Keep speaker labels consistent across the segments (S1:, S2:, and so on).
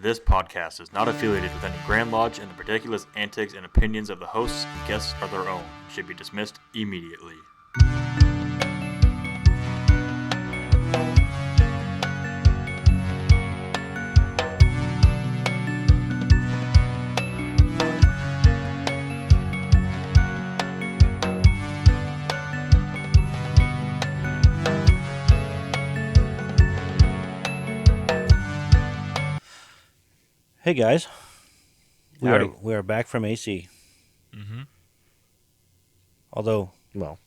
S1: This podcast is not affiliated with any Grand Lodge, and the ridiculous antics and opinions of the hosts and guests are their own. Should be dismissed immediately.
S2: Hey guys, we
S1: Howdy.
S2: are back from AC.
S1: Mm-hmm.
S2: Although
S3: Well,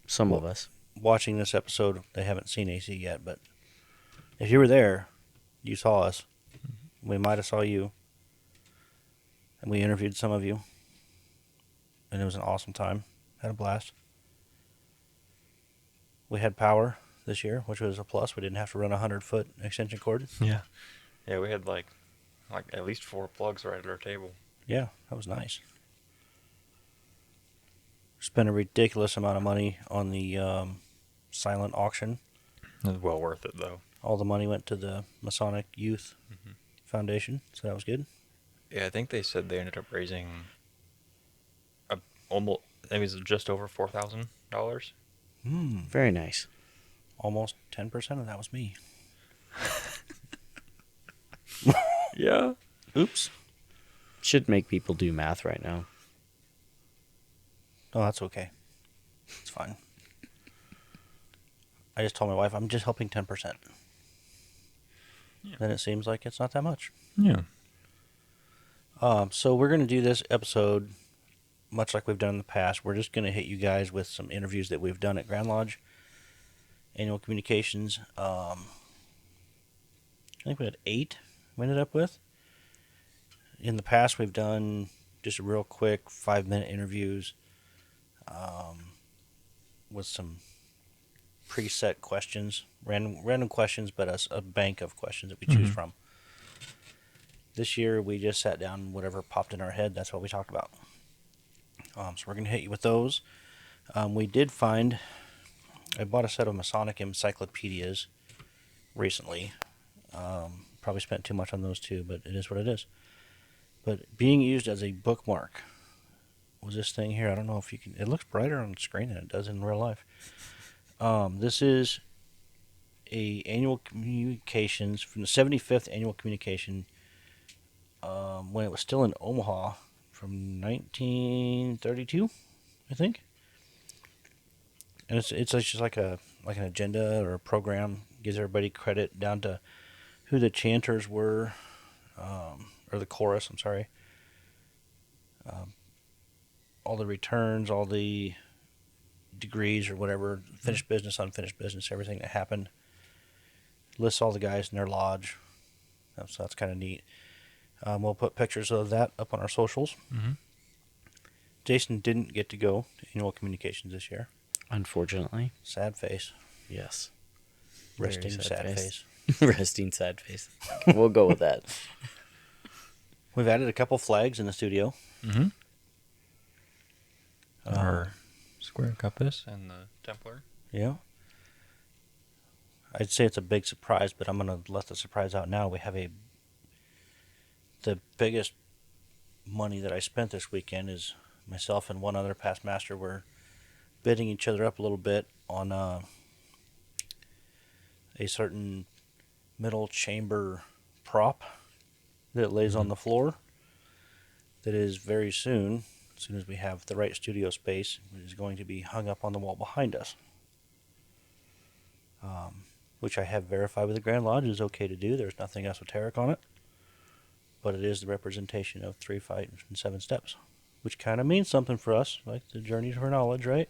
S3: some of us.
S2: watching this episode, they haven't seen AC yet. But if you were there, you saw us. We might have saw you, and we interviewed some of you, and it was an awesome time. Had a blast. We had power this year, which was a plus. We didn't have to run a 100-foot extension cord.
S1: Yeah, we had like at least 4 plugs right at our table.
S2: Yeah, that was nice. Spent a ridiculous amount of money on the silent auction.
S1: It was well worth it though.
S2: All the money went to the Masonic Youth Foundation, so that was good.
S1: Yeah, I think they said they ended up raising almost. I think it was just over $4,000.
S3: Very nice.
S2: Almost 10% of that was me.
S1: Yeah.
S2: Oops.
S3: Should make people do math right now.
S2: Oh, that's okay. It's fine. I just told my wife I'm just helping 10%.
S1: Yeah.
S2: Then it seems like it's not that much.
S1: Yeah.
S2: So we're going to do this episode much like we've done in the past. We're just going to hit you guys with some interviews that we've done at Grand Lodge, annual communications. I think we had 8 we ended up with. In the past, we've done just a real quick 5-minute interviews with some preset questions, random questions, but a bank of questions that we choose from. This year, we just sat down, whatever popped in our head, that's what we talked about. So we're going to hit you with those. We did find, I bought a set of Masonic encyclopedias recently. Probably spent too much on those too, but it is what it is. But being used as a bookmark was this thing here. I don't know if you can, it looks brighter on the screen than it does in real life. This is a annual communications from the 75th annual communication when it was still in Omaha from 1932, I think. And it's just like an agenda or a program, gives everybody credit down to who the chanters were, or the chorus, I'm sorry. All the returns, all the degrees or whatever, finished business, unfinished business, everything that happened. Lists all the guys in their lodge. So that's kind of neat. We'll put pictures of that up on our socials.
S1: Mm-hmm.
S2: Jason didn't get to go to annual communications this year.
S3: Unfortunately.
S2: Sad face.
S3: Yes.
S2: Resting sad face.
S3: Resting sad face. We'll go with that.
S2: We've added a couple flags in the studio.
S1: Mm-hmm. Our square compass and the Templar.
S2: Yeah. I'd say it's a big surprise, but I'm going to let the surprise out now. We have the biggest money that I spent this weekend is myself and one other past master were bidding each other up a little bit on a certain middle chamber prop that lays on the floor that is very soon, as soon as we have the right studio space, is going to be hung up on the wall behind us. Which I have verified with the Grand Lodge is okay to do. There's nothing esoteric on it. But it is the representation of 3 fights and 7 steps, which kind of means something for us, like the journey to her knowledge, right?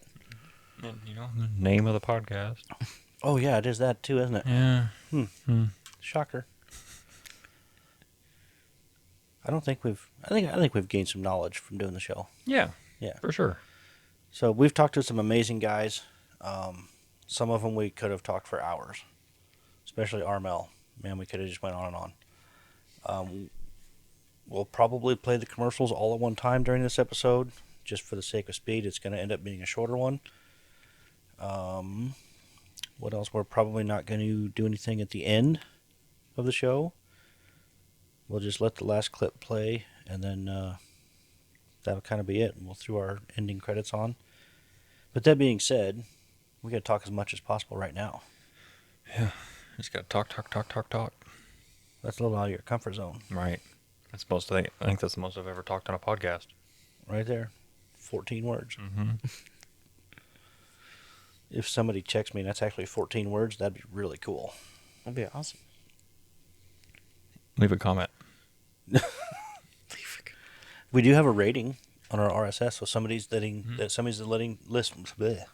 S1: And the name of the podcast.
S2: Oh yeah, it is that too, isn't it?
S1: Yeah.
S2: Shocker. I think we've gained some knowledge from doing the show.
S1: Yeah.
S2: Yeah.
S1: For sure.
S2: So we've talked to some amazing guys. Some of them we could have talked for hours, especially Armel. Man, we could have just went on and on. We'll probably play the commercials all at one time during this episode, just for the sake of speed. It's going to end up being a shorter one. What else? We're probably not going to do anything at the end of the show. we'll just let the last clip play, and then that'll kind of be it. And we'll throw our ending credits on. But that being said, we got to talk as much as possible right now.
S1: Yeah. Just got to talk.
S2: That's a little out of your comfort zone.
S1: Right. That's most. I think that's the most I've ever talked on a podcast.
S2: Right there. 14 words.
S1: Mm-hmm.
S2: If somebody checks me and that's actually 14 words, that'd be really cool.
S3: That'd be awesome.
S1: Leave a comment.
S2: We do have a rating on our RSS, so somebody's letting listen. Bleh.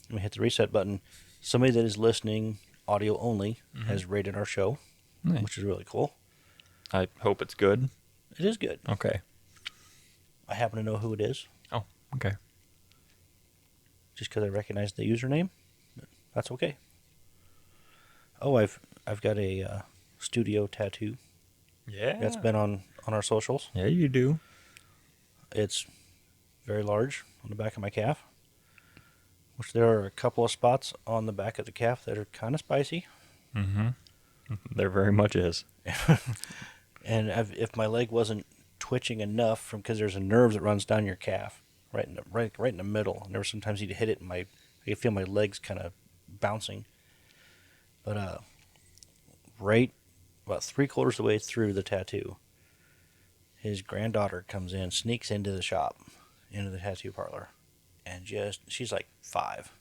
S2: Let me hit the reset button. Somebody that is listening audio only has rated our show,
S1: Nice.
S2: which is really cool.
S1: I hope it's good.
S2: It is good.
S1: Okay.
S2: I happen to know who it is,
S1: Oh, okay.
S2: just because I recognize the username. But that's okay. Oh, I've got a studio tattoo
S1: Yeah.
S2: that's been on our socials.
S1: Yeah, you do.
S2: It's very large on the back of my calf, which there are a couple of spots on the back of the calf that are kind of spicy.
S1: Mm-hmm. There very much is.
S2: And if my leg wasn't twitching enough from because there's a nerve that runs down your calf right in the middle, and there were sometimes you'd hit it and I could feel my legs kind of bouncing. But right about 3/4 of the way through the tattoo, his granddaughter comes in, sneaks into the shop, into the tattoo parlor, and she's like 5,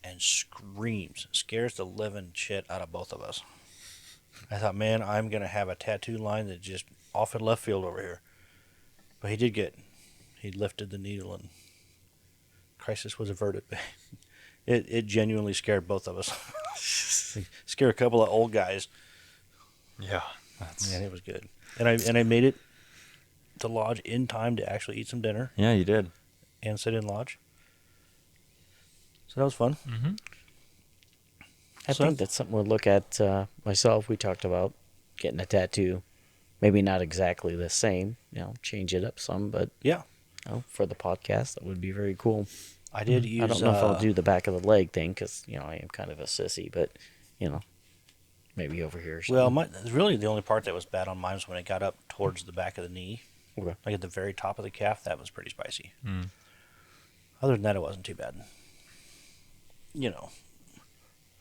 S2: and scares the living shit out of both of us. I thought, man, I'm going to have a tattoo line that just off in left field over here. But he lifted the needle and crisis was averted. It genuinely scared both of us. Scared a couple of old guys.
S1: Yeah.
S2: Man, it was good. And I made it to lodge in time to actually eat some dinner
S1: Yeah, you did.
S2: and sit in lodge. So that was fun.
S1: Mm-hmm.
S3: I think that's something we'll look at. Myself, we talked about getting a tattoo. Maybe not exactly the same, change it up some, but
S2: Yeah.
S3: For the podcast, that would be very cool.
S2: I did use...
S3: I don't know if I'll do the back of the leg thing because, I am kind of a sissy, but, maybe over here.
S2: Well, really the only part that was bad on mine was when it got up towards the back of the knee.
S3: Okay.
S2: Like at the very top of the calf, that was pretty spicy.
S1: Mm.
S2: Other than that, it wasn't too bad.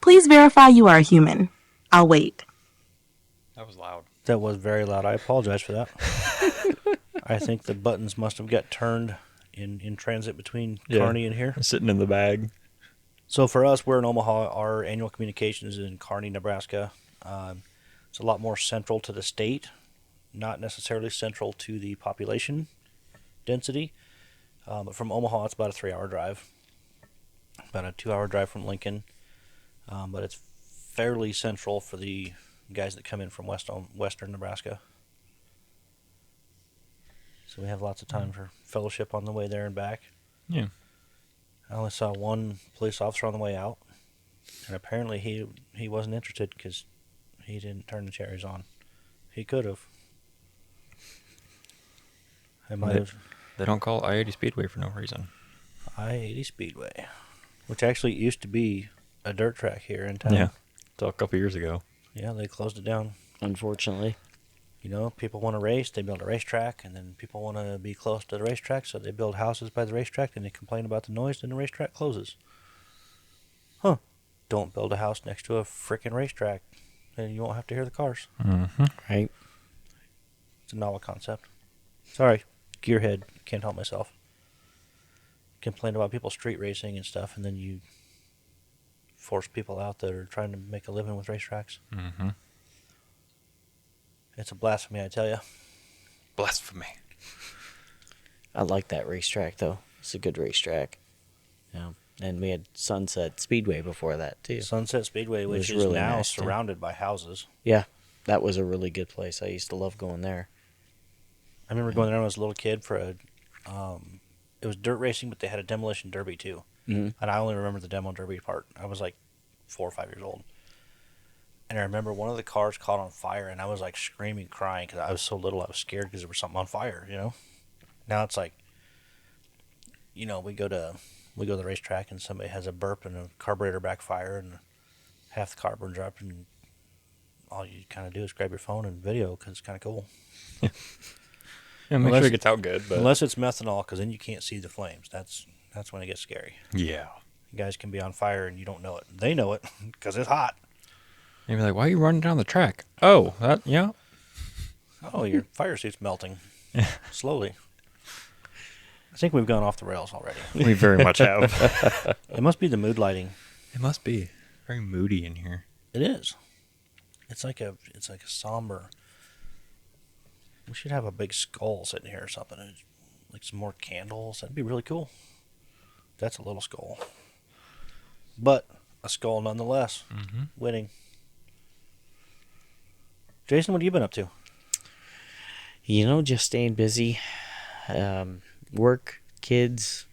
S4: Please verify you are a human. I'll wait.
S1: That was loud.
S2: That was very loud. I apologize for that. I think the buttons must have got turned in transit between Kearney and here.
S1: Sitting in the bag.
S2: So for us, we're in Omaha. Our annual communication is in Kearney, Nebraska. It's a lot more central to the state, not necessarily central to the population density. But from Omaha, it's about a 3-hour drive. About a 2-hour drive from Lincoln. But it's fairly central for the guys that come in from western Nebraska. So we have lots of time for fellowship on the way there and back.
S1: Yeah.
S2: I only saw one police officer on the way out, and apparently he wasn't interested because he didn't turn the cherries on. He could have.
S1: They don't call I-80 Speedway for no reason.
S2: I-80 Speedway, which actually used to be a dirt track here in town.
S1: Yeah. Until a couple years ago.
S2: Yeah, they closed it down.
S3: Unfortunately.
S2: People want to race, they build a racetrack, and then people want to be close to the racetrack, so they build houses by the racetrack, and they complain about the noise, then the racetrack closes. Huh. Don't build a house next to a frickin' racetrack, and you won't have to hear the cars.
S1: Mm-hmm.
S3: Right.
S2: It's a novel concept. Sorry, gearhead, can't help myself. Complain about people street racing and stuff, and then you force people out that are trying to make a living with racetracks.
S1: Mm-hmm.
S2: It's a blasphemy, I tell you.
S1: Blasphemy.
S3: I like that racetrack, though. It's a good racetrack. Yeah. And we had Sunset Speedway before that, too.
S2: Sunset Speedway, which is
S3: really
S2: now
S3: nice, too.
S2: surrounded by houses.
S3: Yeah. That was a really good place. I used to love going there.
S2: I remember going there when I was a little kid for it was dirt racing, but they had a demolition derby, too.
S3: Mm-hmm.
S2: And I only remember the demo derby part. I was like 4 or 5 years old. And I remember one of the cars caught on fire, and I was like screaming, crying, because I was so little, I was scared because there was something on fire, Now it's like, we go to the racetrack, and somebody has a burp and a carburetor backfire, and half the car burns up, and all you kind of do is grab your phone and video because it's kind of cool.
S1: Yeah, make sure it gets out good. But
S2: Unless it's methanol, because then you can't see the flames. That's when it gets scary.
S1: yeah.
S2: You guys can be on fire and you don't know it. They know it because it's hot.
S1: You'd be like, why are you running down the track? Oh, yeah.
S2: Oh, your fire suit's melting slowly. I think we've gone off the rails already.
S1: We very much have.
S2: It must be the mood lighting.
S1: It must be very moody in here.
S2: It is. It's like a somber. We should have a big skull sitting here or something. Like some more candles. That'd be really cool. That's a little skull. But a skull nonetheless.
S1: Mm-hmm.
S2: Winning. Jason, what have you been up to?
S3: Just staying busy. Work, kids,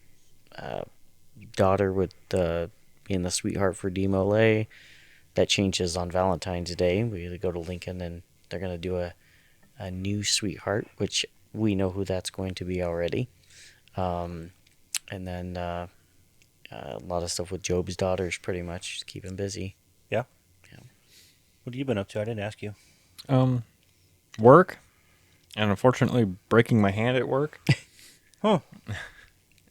S3: daughter with being the sweetheart for DMLA. That changes on Valentine's Day. We go to Lincoln and they're going to do a new sweetheart, which we know who that's going to be already. And then a lot of stuff with Job's daughters, pretty much. Just keeping busy.
S2: Yeah?
S3: Yeah.
S2: What have you been up to? I didn't ask you.
S1: Work, and unfortunately breaking my hand at work.
S2: Huh.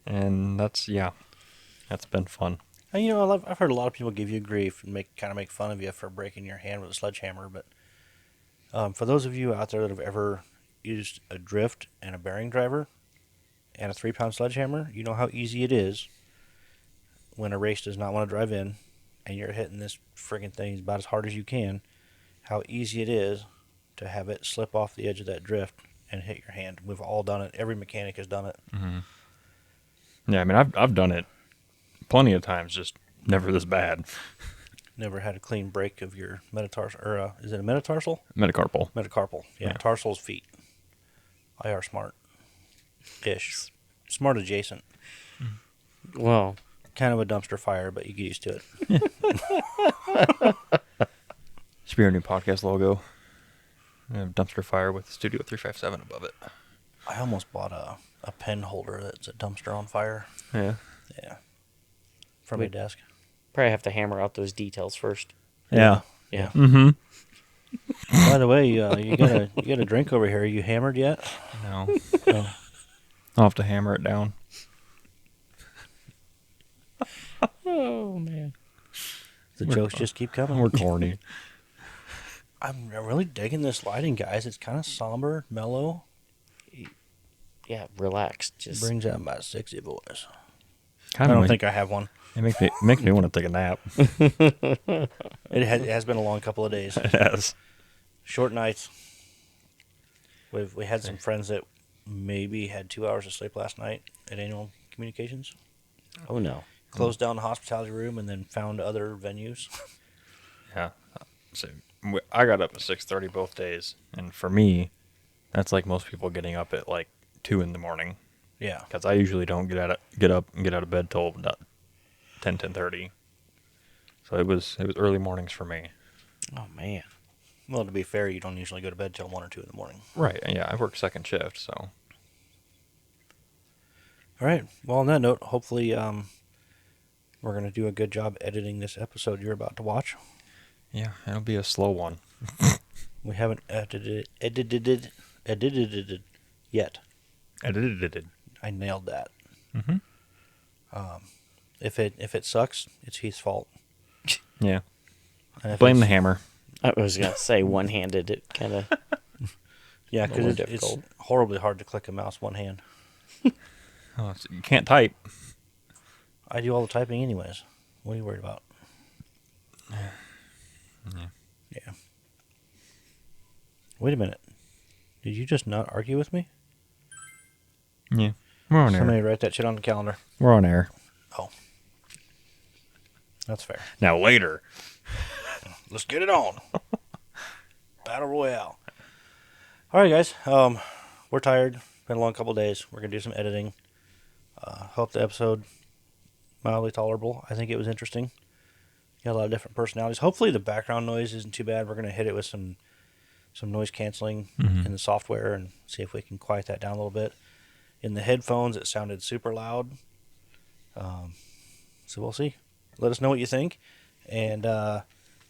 S1: And that's been fun.
S2: I've heard a lot of people give you grief and make fun of you for breaking your hand with a sledgehammer, but for those of you out there that have ever used a drift and a bearing driver and a 3-pound sledgehammer, you know how easy it is when a race does not want to drive in and you're hitting this friggin' thing about as hard as you can, how easy it is to have it slip off the edge of that drift and hit your hand. We've all done it. Every mechanic has done it.
S1: Mm-hmm. Yeah, I mean, I've done it plenty of times, just never this bad.
S2: Never had a clean break of your metatarsal, or is it a metatarsal?
S1: Metacarpal.
S2: Metacarpal. Yeah, tarsal's feet. IR smart-ish. Smart adjacent.
S3: Well,
S2: Kind of a dumpster fire, but you get used to it.
S1: Should be our new podcast logo. Dumpster fire with Studio 357 above it.
S2: I almost bought a pen holder that's a dumpster on fire.
S1: Yeah.
S2: Yeah. From my desk.
S3: probably have to hammer out those details first.
S1: Yeah.
S3: Yeah.
S1: Mm-hmm.
S2: By the way, you got a drink over here. Are you hammered yet?
S1: No.
S2: No.
S1: I'll have to hammer it down.
S3: Oh, man.
S2: The jokes just keep coming.
S1: We're corny.
S2: I'm really digging this lighting, guys. It's kind of somber, mellow.
S3: Yeah, relaxed. Just
S2: Brings out my sexy voice.
S1: Kind
S2: I
S1: of
S2: don't think I have one.
S1: It makes me want to take a nap.
S2: It has been a long couple of days.
S1: It has.
S2: Short nights. We had some friends that maybe had 2 hours of sleep last night at Annual Communications.
S3: Oh, no.
S2: Closed down the hospitality room and then found other venues.
S1: Yeah. So I got up at 6:30 both days, and for me, that's like most people getting up at like 2 in the morning.
S2: Yeah.
S1: Because I usually don't get up and get out of bed till about 10:30. So it was early mornings for me.
S3: Oh, man.
S2: Well, to be fair, you don't usually go to bed till 1 or 2 in the morning.
S1: Right. Yeah, I work second shift, so.
S2: All right. Well, on that note, hopefully we're going to do a good job editing this episode you're about to watch.
S1: Yeah, it'll be a slow one.
S2: We haven't edited it yet.
S1: Edited.
S2: I nailed that.
S1: Mm-hmm.
S2: If it sucks, it's Heath's fault.
S1: Yeah.
S2: And if
S1: Blame the
S2: it's-
S1: hammer.
S3: I was going to say one-handed. It kind of...
S2: Yeah,
S3: a little
S2: because it's
S3: difficult.
S2: horribly hard to click a mouse one hand.
S1: Oh, so you can't type.
S2: I do all the typing anyways. What are you worried about? Yeah. Wait a minute. Did you just not argue with me?
S1: Yeah. We're on
S2: Somebody
S1: air.
S2: write that shit on the calendar.
S1: We're on air.
S2: Oh. That's fair.
S1: Now later.
S2: Let's get it on. Battle Royale. All right, guys. We're tired. Been a long couple of days. We're going to do some editing. Hope the episode mildly tolerable. I think it was interesting. Got a lot of different personalities. Hopefully the background noise isn't too bad. We're going to hit it with some noise canceling in the software and see if we can quiet that down a little bit. In the headphones, it sounded super loud. So we'll see. Let us know what you think. And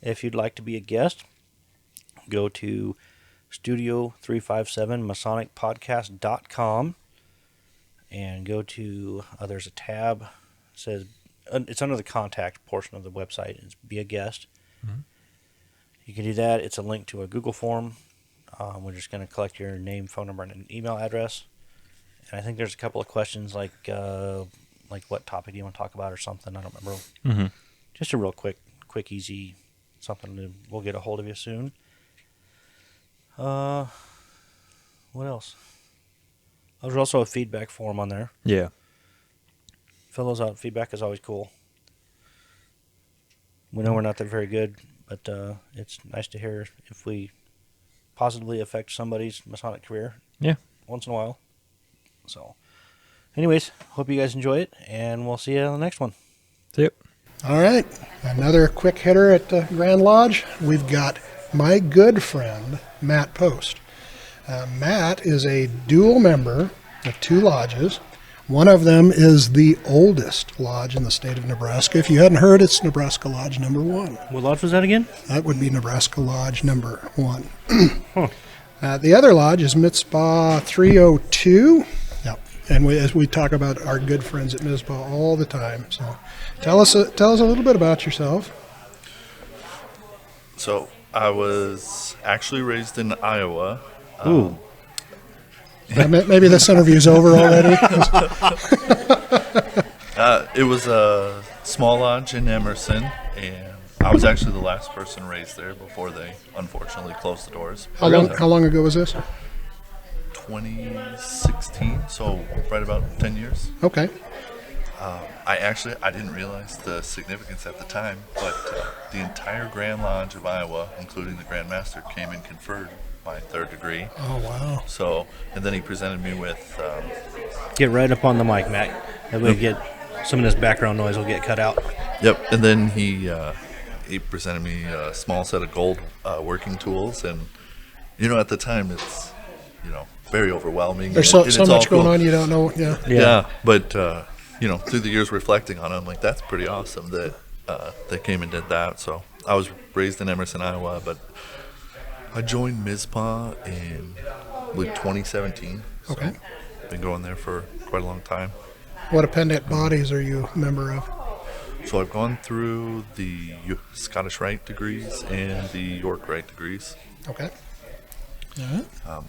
S2: if you'd like to be a guest, go to studio357masonicpodcast.com and go to, there's a tab. It says, it's under the contact portion of the website. It's be a guest.
S1: Mm-hmm.
S2: You can do that. It's a link to a Google form. We're just going to collect your name, phone number, and an email address. And I think there's a couple of questions like what topic do you want to talk about or something. I don't remember.
S1: Mm-hmm.
S2: Just a real quick, easy something. We'll get a hold of you soon. What else? There's also a feedback form on there.
S1: Yeah.
S2: Fill those out. Feedback is always cool. We know we're not that very good, but it's nice to hear if we positively affect somebody's Masonic career.
S1: Yeah.
S2: Once in a while. So, anyways, hope you guys enjoy it, and we'll see you on the next one.
S1: Yep.
S5: All right, another quick hitter at Grand Lodge. We've got my good friend, Matt Post. Matt is a dual member of 2 lodges. One of them is the oldest lodge in the state of Nebraska. If you hadn't heard, it's Nebraska Lodge number 1.
S2: What lodge was that again?
S5: That would be Nebraska Lodge number 1. The other lodge is Mitzpah 302. Yep. And as we talk about our good friends at Mitzpah all the time. So tell us a little bit about yourself.
S6: So I was actually raised in Iowa.
S2: Ooh.
S5: Yeah, maybe this interview's over already.
S6: It was a small lodge in Emerson, and I was actually the last person raised there before they unfortunately closed the doors.
S5: How long ago was this?
S6: 2016, so right about 10 years.
S5: Okay.
S6: I didn't realize the significance at the time, but the entire Grand Lodge of Iowa, including the Grand Master, came and conferred my 3rd degree.
S5: Oh, wow.
S6: So, and then he presented me with...
S2: Get right up on the mic, Matt. That way get some of this background noise will get cut out.
S6: Yep, and then he presented me a small set of gold working tools, and, at the time it's, very overwhelming.
S5: There's
S6: and
S5: so
S6: it's
S5: much
S6: all
S5: going
S6: cool.
S5: on you don't know. Yeah.
S6: Yeah, but through the years reflecting on it, I'm like, that's pretty awesome that they came and did that. So I was raised in Emerson, Iowa, but I joined Mizpah in 2017. So
S5: Okay.
S6: been going there for quite a long time.
S5: What appendant bodies are you a member of?
S6: So I've gone through the Scottish Rite degrees and the York Rite degrees.
S5: Okay. All right.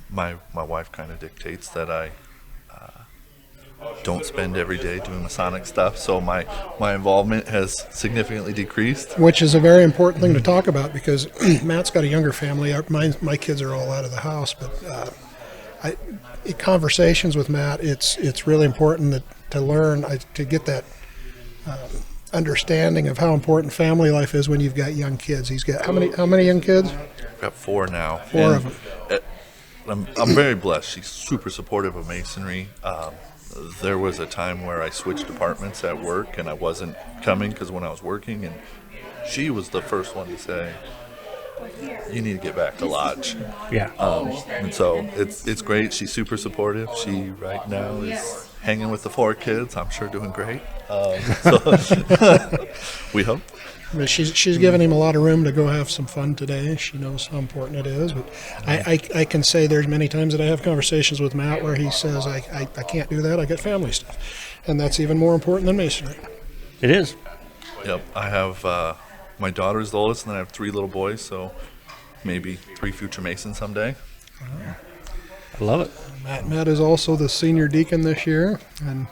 S6: My wife kind of dictates that I don't spend every day doing Masonic stuff, so my involvement has significantly decreased.
S5: Which is a very important thing to talk about because Matt's got a younger family. My kids are all out of the house, but in conversations with Matt, it's really important to learn to get that understanding of how important family life is when you've got young kids. He's got how many young kids?
S6: I've got 4 now.
S5: 4 of them.
S6: I'm very blessed. She's super supportive of Masonry. There was a time where I switched departments at work and I wasn't coming because when I was working, and she was the first one to say, you need to get back to Lodge.
S2: Yeah.
S6: And so it's great. She's super supportive. She right now is hanging with the 4 kids. I'm sure doing great. So we hope.
S5: But she's given him a lot of room to go have some fun today. She knows how important it is. But I can say there's many times that I have conversations with Matt where he says, I can't do that. I got family stuff. And that's even more important than Masonry.
S2: It is.
S6: Yep. I have my daughter's the oldest, and then I have 3 little boys, so maybe 3 future Masons someday.
S2: I love it.
S5: Matt is also the senior deacon this year. And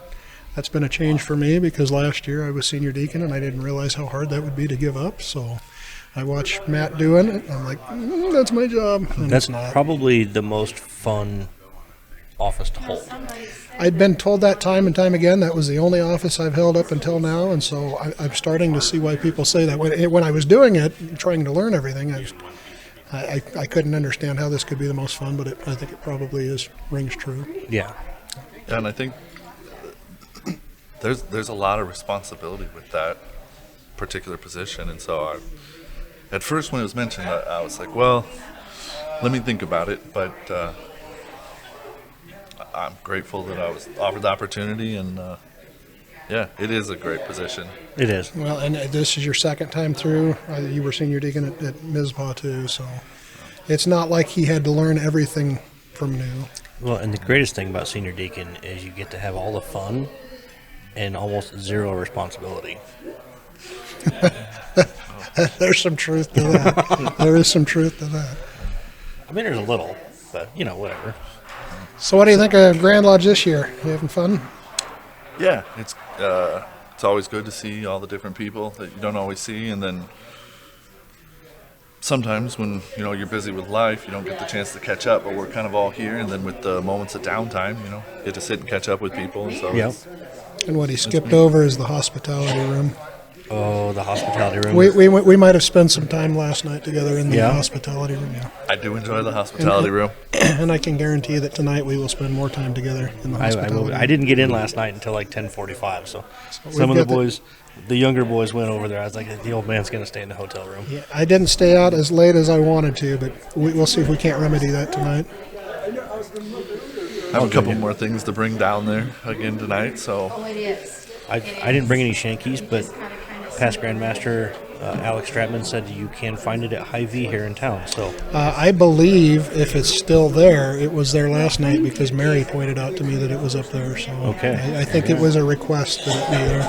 S5: that's been a change for me because last year I was senior deacon and I didn't realize how hard that would be to give up. So I watched Matt doing it. I'm like, that's my job. And
S2: That's
S5: it's not.
S2: probably the most fun office to hold.
S5: I'd been told that time and time again. That was the only office I've held up until now. And so I'm starting to see why people say that. When I was doing it, trying to learn everything, I couldn't understand how this could be the most fun, but I think it probably rings true.
S2: Yeah.
S6: And I think there's a lot of responsibility with that particular position, and so at first when it was mentioned, I was like, well, let me think about it, but I'm grateful that I was offered the opportunity, and Yeah, it is a great position.
S2: It is.
S5: Well, and this is your second time through. You were senior deacon at Mizpah too, so it's not like he had to learn everything from new.
S2: Well, and the greatest thing about senior deacon is you get to have all the fun and almost zero responsibility.
S5: There's some truth to that. There is some truth to that.
S2: I mean, there's a little, but, whatever.
S5: So what do you think of Grand Lodge this year? You having fun?
S6: Yeah, it's always good to see all the different people that you don't always see, and then sometimes when you're busy with life, you don't get the chance to catch up. But we're kind of all here, and then with the moments of downtime, get to sit and catch up with people. And so
S2: Yep.
S5: And what he skipped over is the hospitality room.
S2: Oh, the hospitality room.
S5: We might have spent some time last night together in the
S2: Yeah.
S5: hospitality room. Yeah.
S6: I do enjoy the hospitality room.
S5: And I can guarantee that tonight we will spend more time together in the hospitality room.
S2: I didn't get in last night until like 10:45, so
S5: we've
S2: some of the
S5: got
S2: boys, the younger boys went over there. I was like, the old man's going to stay in the hotel room.
S5: Yeah, I didn't stay out as late as I wanted to, but we'll see if we can't remedy that tonight.
S6: I have a couple more things to bring down there again tonight, so
S2: I didn't bring any Shankies, but past Grandmaster Alex Stratman said you can find it at Hy-Vee here in town. So
S5: I believe if it's still there, it was there last night because Mary pointed out to me that it was up there. So
S2: Okay.
S5: I think it was a request that it be there.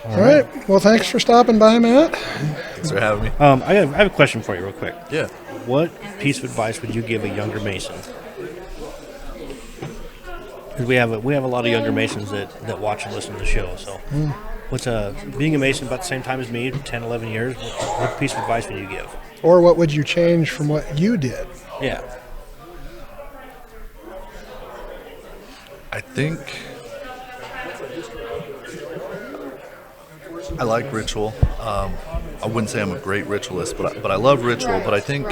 S5: All right. Well, thanks for stopping by, Matt.
S6: thanks for having me.
S2: I have a question for you real quick.
S6: Yeah.
S2: What piece of advice would you give a younger Mason? Because we have a lot of younger Masons that watch and listen to the show. So what's being a Mason about the same time as me, 10, 11 years, what piece of advice would you give?
S5: Or what would you change from what you did?
S2: Yeah.
S6: I think I like ritual. I wouldn't say I'm a great ritualist, but I love ritual. But I think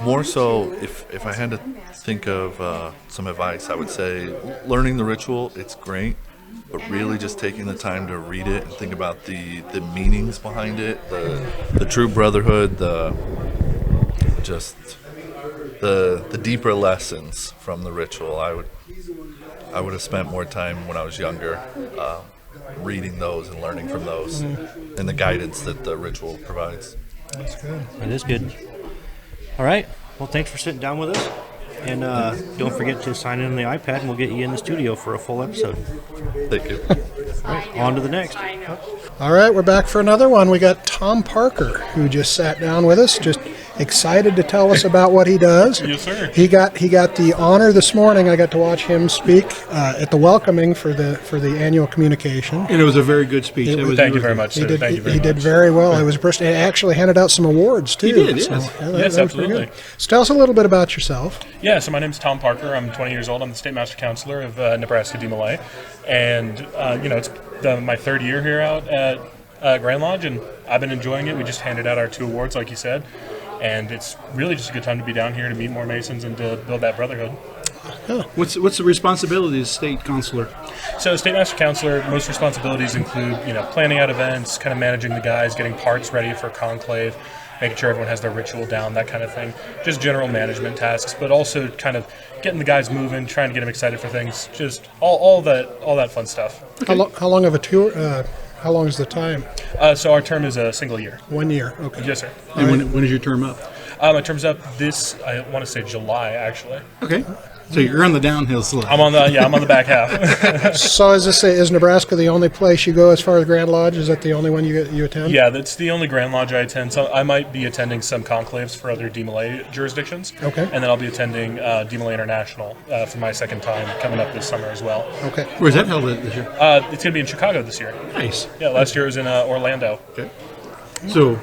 S6: more so, if I had to think of some advice, I would say learning the ritual, it's great, but really just taking the time to read it and think about the meanings behind it, the true brotherhood, the deeper lessons from the ritual. I would have spent more time when I was younger reading those and learning from those and the guidance that the ritual provides.
S5: That's good.
S2: It is good. All right. Well, thanks for sitting down with us. And don't forget to sign in on the iPad, and we'll get you in the studio for a full episode.
S6: Thank you.
S2: All right, on to the next.
S5: All right, we're back for another one. We got Tom Parker, who just sat down with us, just excited to tell us about what he does.
S7: Yes, sir.
S5: He got the honor this morning. I got to watch him speak at the welcoming for the annual communication.
S7: And it was a very good speech. Thank you very much, sir.
S5: He did,
S7: Thank you very
S5: he
S7: much.
S5: did very well. I was impressed. He actually handed out some awards too.
S7: He did, yes.
S5: Yeah,
S7: Yes,
S5: that was pretty
S7: absolutely.
S5: good. So tell us a little bit about yourself.
S7: Yeah, so my name's Tom Parker. I'm 20 years old. I'm the State Master Counselor of Nebraska DMLA. And, it's my third year here out at Grand Lodge, and I've been enjoying it. We just handed out our 2 awards, like you said. And it's really just a good time to be down here to meet more Masons and to build that brotherhood.
S8: What's the responsibility as state counselor?
S7: So State Master Counselor, most responsibilities include, planning out events, kind of managing the guys, getting parts ready for conclave, making sure everyone has their ritual down, that kind of thing. Just general management tasks, but also kind of getting the guys moving, trying to get them excited for things, just all that fun stuff.
S5: How long of a tour? How long is the time?
S7: So our term is a single year.
S5: 1 year. Okay.
S7: Yes, sir.
S8: And when is your term up?
S7: My term's up this, I want to say July, actually.
S8: Okay. So you're on the downhill slope.
S7: I'm on the back half.
S5: So is Nebraska the only place you go as far as Grand Lodge? Is that the only one you attend?
S7: Yeah, that's the only Grand Lodge I attend. So I might be attending some conclaves for other DMLA jurisdictions.
S5: Okay.
S7: And then I'll be attending DMLA International for my second time coming up this summer as well.
S5: Okay.
S8: Where's that held at this year?
S7: It's going to be in Chicago this year.
S8: Nice.
S7: Yeah, last year it was in Orlando.
S8: Okay. So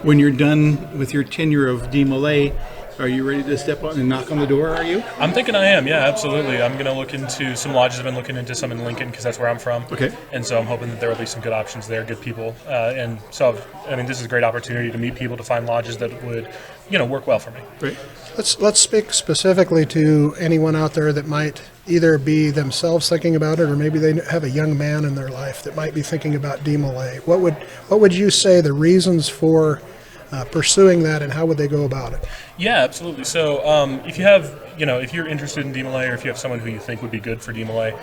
S8: when you're done with your tenure of DMLA, are you ready to step on and knock on the door, are you?
S7: I'm thinking I am, yeah, absolutely. I'm going to look into some lodges. I've been looking into some in Lincoln because that's where I'm from.
S8: Okay.
S7: And so I'm hoping that there will be some good options there, good people. And so, this is a great opportunity to meet people, to find lodges that would, work well for me.
S8: Great.
S5: Let's speak specifically to anyone out there that might either be themselves thinking about it, or maybe they have a young man in their life that might be thinking about DMLA. What would you say the reasons for pursuing that, and how would they go about it?
S7: Yeah, absolutely. So if you have, if you're interested in DMLA, or if you have someone who you think would be good for DMLA,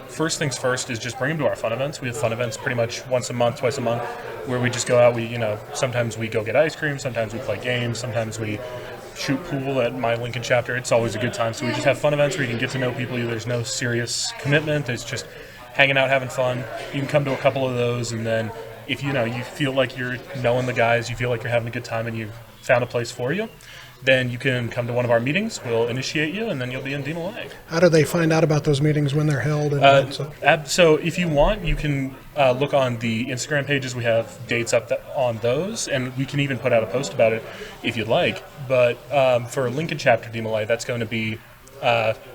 S7: first things first is just bring them to our fun events. We have fun events pretty much once a month, twice a month, where we just go out. Sometimes we go get ice cream, sometimes we play games, sometimes we shoot pool at my Lincoln chapter. It's always a good time. So we just have fun events where you can get to know people. There's no serious commitment. It's just hanging out, having fun. You can come to a couple of those, and then if you feel like you're knowing the guys, you feel like you're having a good time, and you've found a place for you, then you can come to one of our meetings. We'll initiate you, and then you'll be in DMLA.
S5: How do they find out about those meetings when they're held?
S7: So if you want, you can look on the Instagram pages. We have dates up on those, and we can even put out a post about it if you'd like. But for Lincoln Chapter DMLA, that's going to be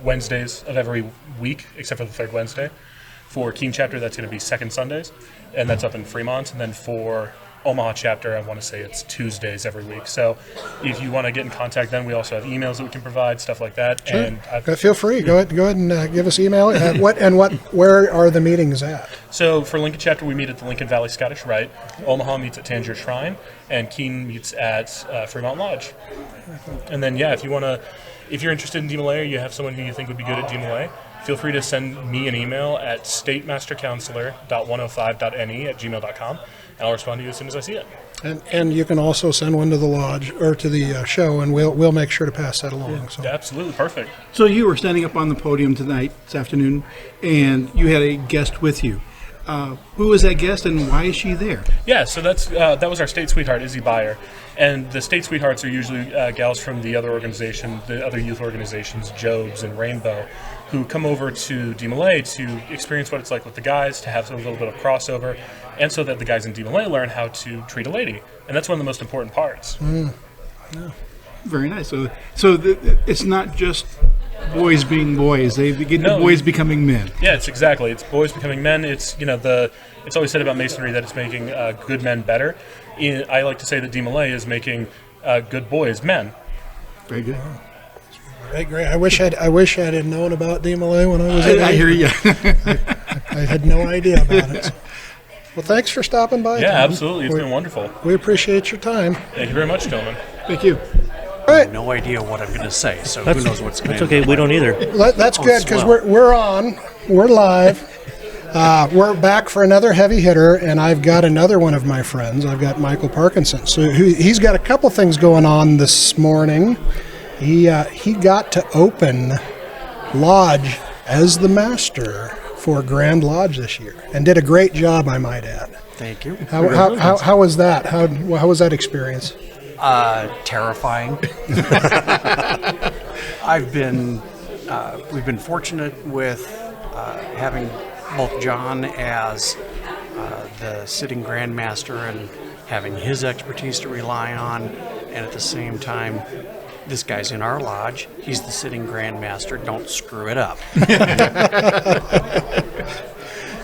S7: Wednesdays of every week, except for the third Wednesday. For Keene Chapter, that's going to be second Sundays, and that's up in Fremont. And then for Omaha Chapter, I want to say it's Tuesdays every week. So if you want to get in contact, then we also have emails that we can provide, stuff like that.
S5: Sure.
S7: And
S5: feel free. Go ahead and give us email. Where are the meetings at?
S7: So for Lincoln Chapter, we meet at the Lincoln Valley Scottish Rite. Omaha meets at Tangier Shrine, and Keene meets at Fremont Lodge. And then, if you're interested in DMLA, or you have someone who you think would be good at DMLA, feel free to send me an email at statemastercounselor.105.ne@gmail.com, and I'll respond to you as soon as I see it.
S5: And you can also send one to the lodge or to the show, and we'll make sure to pass that along.
S7: Yeah,
S5: So.
S7: absolutely, perfect.
S8: So you were standing up on the podium this afternoon, and you had a guest with you. Who was that guest, and why is she there?
S7: Yeah, so that was our state sweetheart, Izzy Byer. And the state sweethearts are usually gals from the other organization, the other youth organizations, Jobs and Rainbow, who come over to DMLA to experience what it's like with the guys, to have a little bit of crossover, and so that the guys in DMLA learn how to treat a lady. And that's one of the most important parts.
S5: Yeah.
S8: Very nice. So it's not just boys being boys; the boys becoming men.
S7: Yeah, it's boys becoming men. It's it's always said about Masonry that it's making good men better. I like to say that DMLA is making good boys men.
S8: Very good.
S5: Great. I wish I had known about DMLA when I was.
S8: I hear you.
S5: I had no idea about it. Well, thanks for stopping by.
S7: Yeah,
S5: Tom.
S7: absolutely. It's been wonderful.
S5: We appreciate your time.
S7: Thank you very much, gentlemen.
S8: Thank you.
S5: All right.
S9: No idea what I'm going to say, so who knows what's going to
S3: That's okay. We don't either.
S5: That's good because we're on. We're live. We're back for another heavy hitter, and I've got another one of my friends. I've got Michael Parkinson. So he's got a couple things going on this morning. He got to open Lodge as the master for Grand Lodge this year, and did a great job, I might add.
S9: Thank you.
S5: How was that? How was that experience?
S9: Terrifying. We've been fortunate with having both John as the sitting Grand Master and having his expertise to rely on, and at the same time, this guy's in our lodge. He's the sitting Grand Master. Don't screw it up.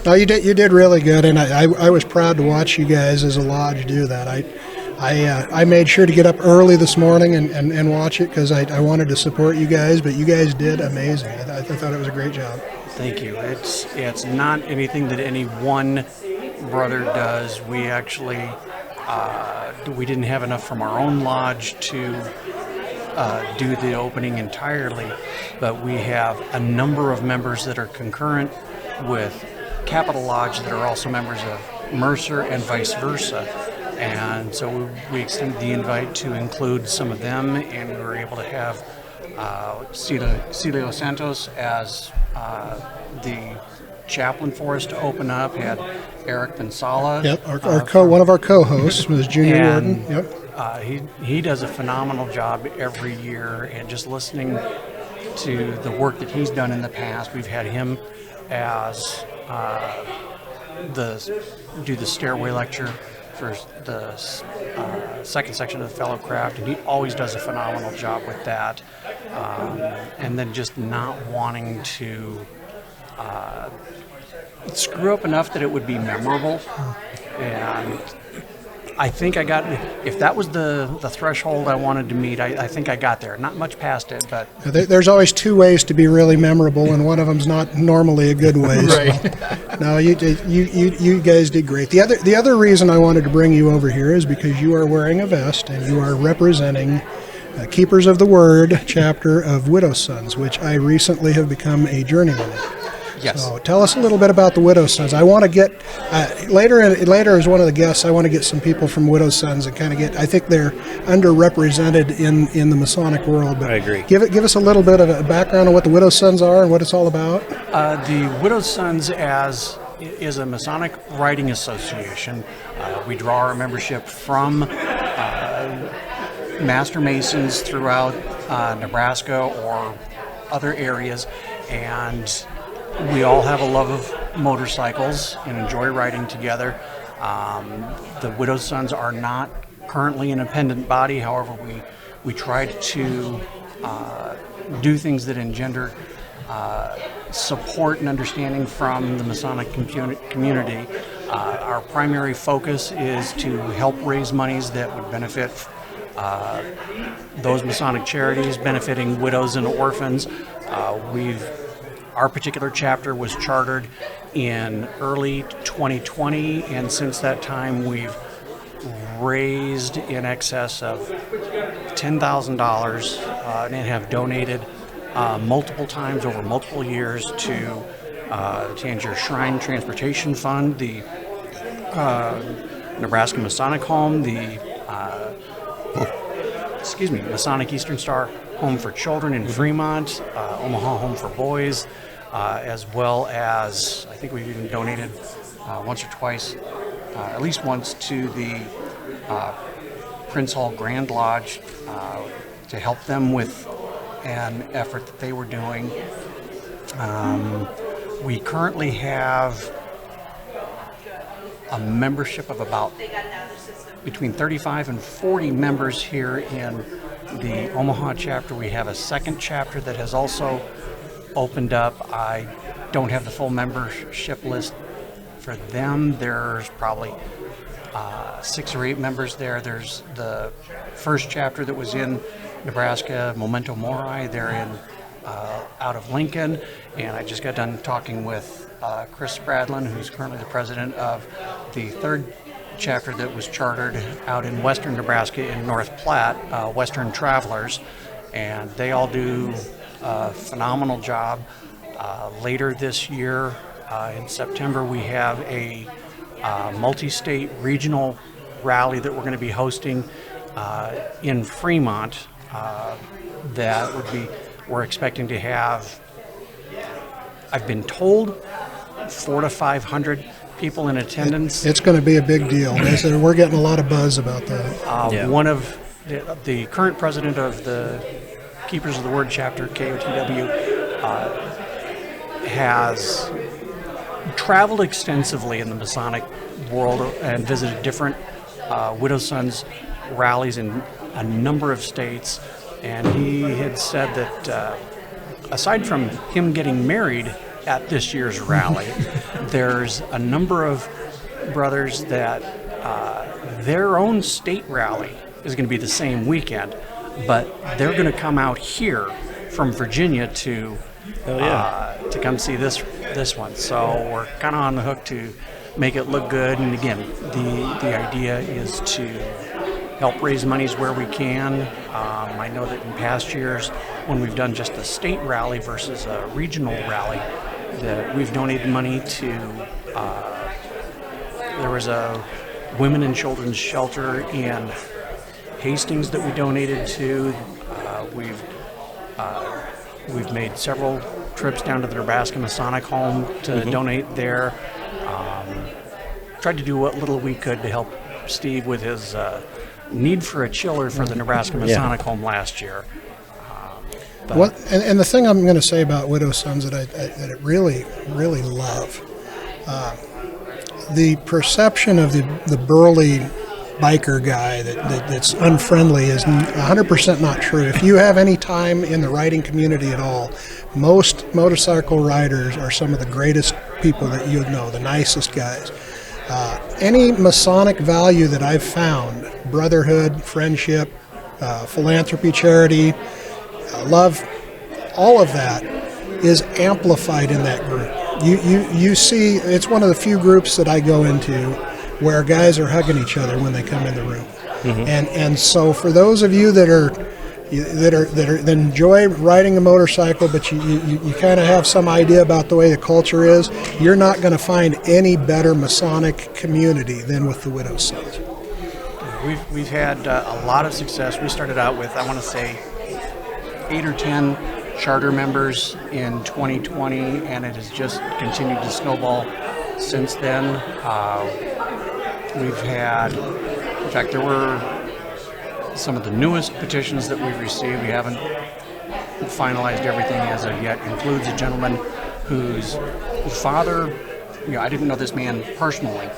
S5: No, you did really good, and I was proud to watch you guys as a lodge do that. I made sure to get up early this morning and watch it because I wanted to support you guys, but you guys did amazing. I thought it was a great job.
S9: Thank you. It's not anything that any one brother does. We actually we didn't have enough from our own lodge to do the opening entirely, but we have a number of members that are concurrent with Capital Lodge that are also members of Mercer and vice versa. And so we extended the invite to include some of them, and we were able to have Celio Santos as the chaplain for us to open up. Had Eric Pensala.
S5: Yep, one of our co-hosts was Junior Warden. Yep.
S9: He does a phenomenal job every year, and just listening to the work that he's done in the past, we've had him as do the stairway lecture for the second section of the Fellow Craft, and he always does a phenomenal job with that. And then just not wanting to screw up enough that it would be memorable. And I think I got, if that was the threshold I wanted to meet, I think I got there. Not much past it, but
S5: There's always two ways to be really memorable, and one of them's not normally a good way. So. No, you guys did great. The other reason I wanted to bring you over here is because you are wearing a vest and you are representing Keepers of the Word chapter of Widow's Sons, which I recently have become a journeyman in.
S9: yes.
S5: So tell us a little bit about the Widow's Sons. I want to get later as one of the guests. I want to get some people from Widow's Sons and kind of get. I think they're underrepresented in the Masonic world. But
S2: I agree.
S5: Give us a little bit of a background on what the Widow's Sons are and what it's all about.
S9: The Widow's Sons is a Masonic writing association. We draw our membership from Master Masons throughout Nebraska or other areas, and we all have a love of motorcycles and enjoy riding together. The Widow's Sons are not currently an independent body. However, we try to do things that engender support and understanding from the Masonic community. Our primary focus is to help raise monies that would benefit those Masonic charities, benefiting widows and orphans. Our particular chapter was chartered in early 2020, and since that time we've raised in excess of $10,000 and have donated multiple times over multiple years to Tangier Shrine Transportation Fund, the Nebraska Masonic Home, the Masonic Eastern Star Home for Children in Fremont, Omaha Home for Boys, as well as I think we've even donated once or twice, at least once, to the Prince Hall Grand Lodge to help them with an effort that they were doing. We currently have a membership of about between 35 and 40 members here in the Omaha chapter. We have a second chapter that has also opened up. I don't have the full membership list for them. There's probably 6 or 8 members there. There's the first chapter that was in Nebraska, Memento Mori. They're in out of Lincoln, and I just got done talking with Chris Spradlin, who's currently the president of the third chapter that was chartered out in western Nebraska in North Platte, Western Travelers, and they all do a phenomenal job. Later this year, in September, we have a multi-state regional rally that we're going to be hosting in Fremont. That would be, we're expecting to have, I've been told, 400 to 500 people in attendance.
S5: It's going to be a big deal. We're getting a lot of buzz about that.
S9: One of the current president of the Keepers of the Word chapter, KOTW, has traveled extensively in the Masonic world and visited different Widow's Sons rallies in a number of states, and he had said that aside from him getting married at this year's rally, there's a number of brothers that their own state rally is going to be the same weekend, but they're going to come out here from Virginia to come see this one. So we're kind of on the hook to make it look good. And again, the idea is to help raise monies where we can. I know that in past years, when we've done just a state rally versus a regional rally, that we've donated money to, there was a women and children's shelter in Hastings that we donated to. We've made several trips down to the Nebraska Masonic Home to donate there. Tried to do what little we could to help Steve with his need for a chiller for the Nebraska Masonic Home last year.
S5: And the thing I'm going to say about Widow's Sons that I really, really love, the perception of the burly biker guy that's unfriendly is 100% not true. If you have any time in the riding community at all, most motorcycle riders are some of the greatest people that you know, the nicest guys. Any Masonic value that I've found, brotherhood, friendship, philanthropy, charity, love, all of that is amplified in that group. You see, it's one of the few groups that I go into where guys are hugging each other when they come in the room. And so for those of you that enjoy riding a motorcycle, but you kind of have some idea about the way the culture is, you're not going to find any better Masonic community than with the Widow's Sons.
S9: We've had a lot of success. We started out with, I want to say, 8 or 10 charter members in 2020, and it has just continued to snowball since then. We've had, in fact, there were some of the newest petitions that we've received. We haven't finalized everything as of yet. Includes a gentleman whose father, I didn't know this man personally,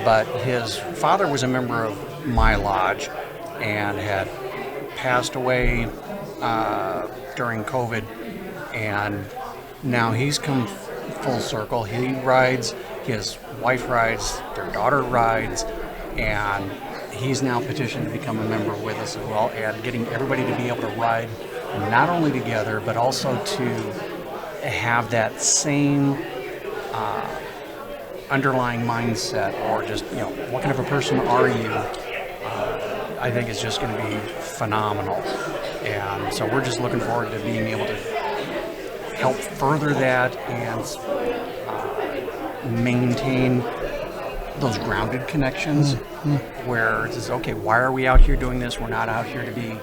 S9: but his father was a member of my lodge and had passed away during COVID, and now he's come full circle. He rides, his wife rides, their daughter rides, and he's now petitioned to become a member with us as well, and getting everybody to be able to ride not only together, but also to have that same underlying mindset, or just, what kind of a person are you? I think it's just going to be phenomenal. And so we're just looking forward to being able to help further that and maintain those grounded connections where it's okay, why are we out here doing this? We're not out here to be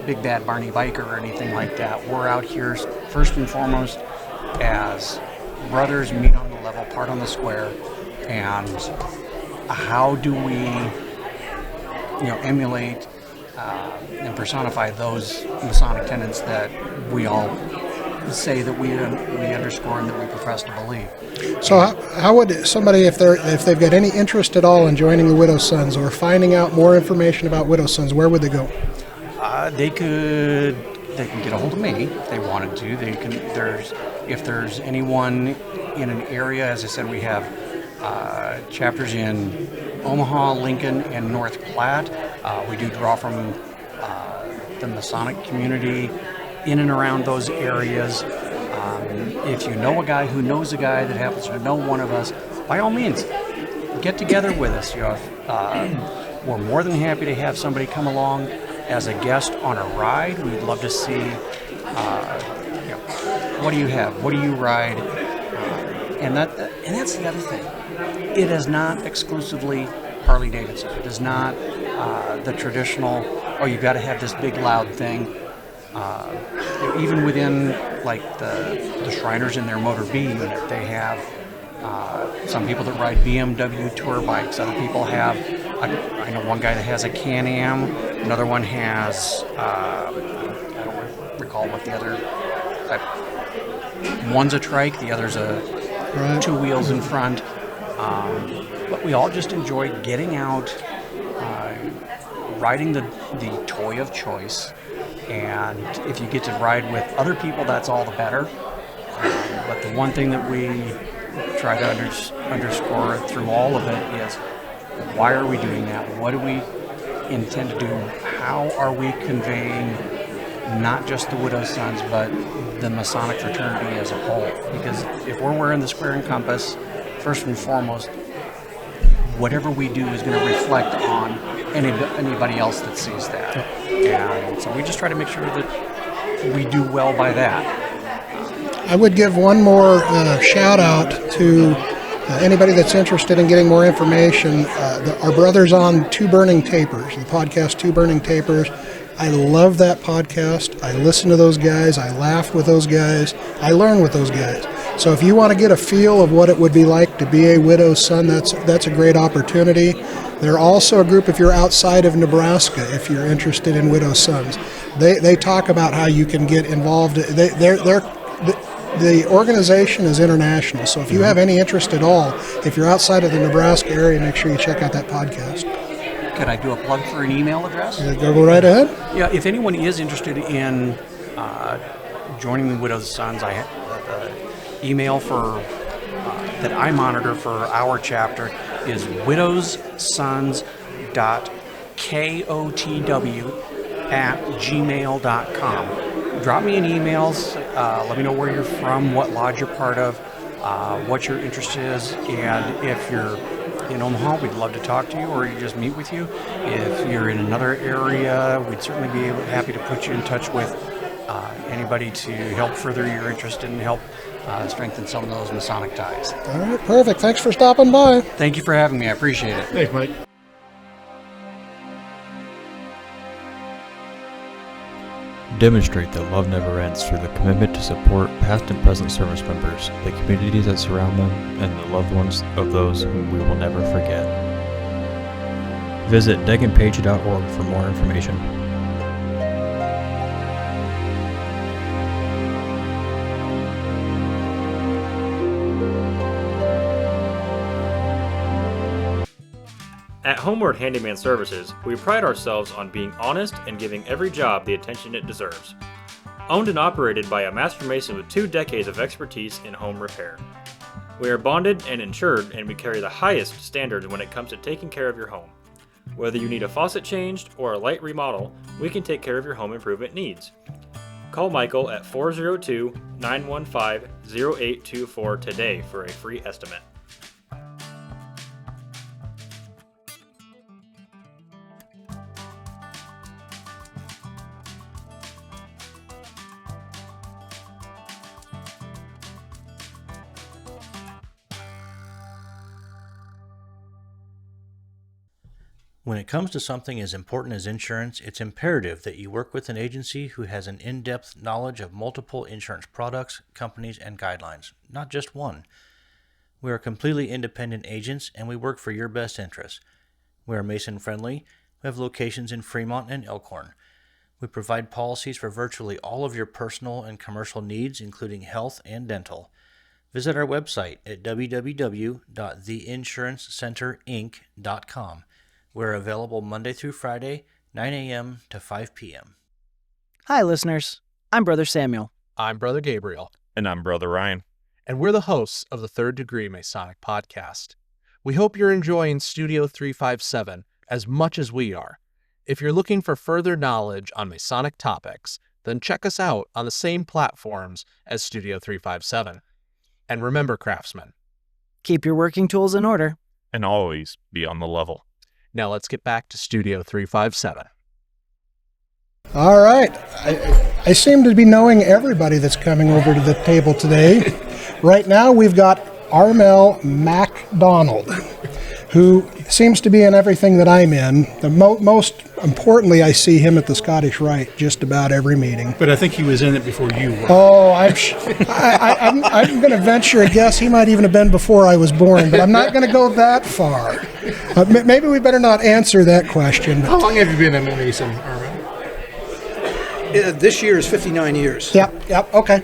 S9: big bad Barney biker or anything like that. We're out here first and foremost as brothers, meet on the level, part on the square, and how do we emulate and personify those Masonic tenets that we all say that we underscore and that we profess to believe.
S5: So how would somebody, if they've got any interest at all in joining the Widow's Sons or finding out more information about Widow's Sons, where would they go?
S9: They can get a hold of me if they wanted to. They can. If there's anyone in an area, as I said, we have chapters in Omaha, Lincoln, and North Platte. We do draw from the Masonic community in and around those areas. If you know a guy who knows a guy that happens to know one of us, by all means, get together with us. We're more than happy to have somebody come along as a guest on a ride. We'd love to see, what do you have? What do you ride? And that's the other thing. It is not exclusively Harley Davidson. It is not the traditional, you've got to have this big loud thing. Even within the Shriners in their Motor B unit, they have some people that ride BMW tour bikes. Other people have, I know one guy that has a Can-Am. Another one has, I don't recall what the other, one's a trike, the other's two wheels in front. But we all just enjoy getting out, riding the toy of choice. And if you get to ride with other people, that's all the better. But the one thing that we try to underscore through all of it is, why are we doing that? What do we intend to do? How are we conveying not just the Widow's Sons, but the Masonic fraternity as a whole? Because if we're wearing the square and compass, first and foremost, whatever we do is going to reflect on anybody else that sees that. And so we just try to make sure that we do well by that.
S5: I would give one more shout out to anybody that's interested in getting more information. Our brothers on Two Burning Tapers, the podcast Two Burning Tapers. I love that podcast. I listen to those guys. I laugh with those guys. I learn with those guys. So if you want to get a feel of what it would be like to be a widow's son, that's a great opportunity. They're also a group, if you're outside of Nebraska, if you're interested in widow's sons. They talk about how you can get involved. The organization is international, so if you have any interest at all, if you're outside of the Nebraska area, make sure you check out that podcast.
S9: Could I do a plug for an email address?
S5: Go right ahead.
S9: Yeah, if anyone is interested in joining the Widow's Sons, I have email for that I monitor for our chapter is widowssons.kotw@gmail.com. Drop me an email. Let me know where you're from, what lodge you're part of, what your interest is, and if you're in Omaha, we'd love to talk to you or just meet with you. If you're in another area, we'd certainly be happy to put you in touch with anybody to help further your interest and help strengthen some of those Masonic ties.
S5: All right, perfect. Thanks for stopping by.
S9: Thank you for having me. I appreciate it.
S8: Thanks, Mike.
S1: Demonstrate that love never ends through the commitment to support past and present service members, the communities that surround them, and the loved ones of those whom we will never forget. Visit deganpage.org for more information. At Homeward Handyman Services, we pride ourselves on being honest and giving every job the attention it deserves. Owned and operated by a master mason with 2 decades of expertise in home repair. We are bonded and insured, and we carry the highest standards when it comes to taking care of your home. Whether you need a faucet changed or a light remodel, we can take care of your home improvement needs. Call Michael at 402-915-0824 today for a free estimate.
S2: When it comes to something as important as insurance, it's imperative that you work with an agency who has an in-depth knowledge of multiple insurance products, companies, and guidelines, not just one. We are completely independent agents, and we work for your best interests. We are Mason-friendly. We have locations in Fremont and Elkhorn. We provide policies for virtually all of your personal and commercial needs, including health and dental. Visit our website at www.theinsurancecenterinc.com. We're available Monday through Friday, 9 a.m. to 5 p.m.
S10: Hi, listeners. I'm Brother Samuel.
S11: I'm Brother Gabriel.
S1: And I'm Brother Ryan.
S11: And we're the hosts of the Third Degree Masonic Podcast. We hope you're enjoying Studio 357 as much as we are. If you're looking for further knowledge on Masonic topics, then check us out on the same platforms as Studio 357. And remember, craftsmen,
S10: keep your working tools in order.
S1: And always be on the level.
S11: Now let's get back to Studio 357.
S5: All right. I seem to be knowing everybody that's coming over to the table today. Right now, we've got Armel MacDonald, who seems to be in everything that I'm in. Most importantly, I see him at the Scottish Rite just about every meeting.
S8: But I think he was in it before you were.
S5: Oh, I'm going to venture a guess he might even have been before I was born, but I'm not going to go that far. Maybe we better not answer that question.
S8: How long have you been a Mason, Armel?
S12: This year is 59 years.
S5: Yep, okay.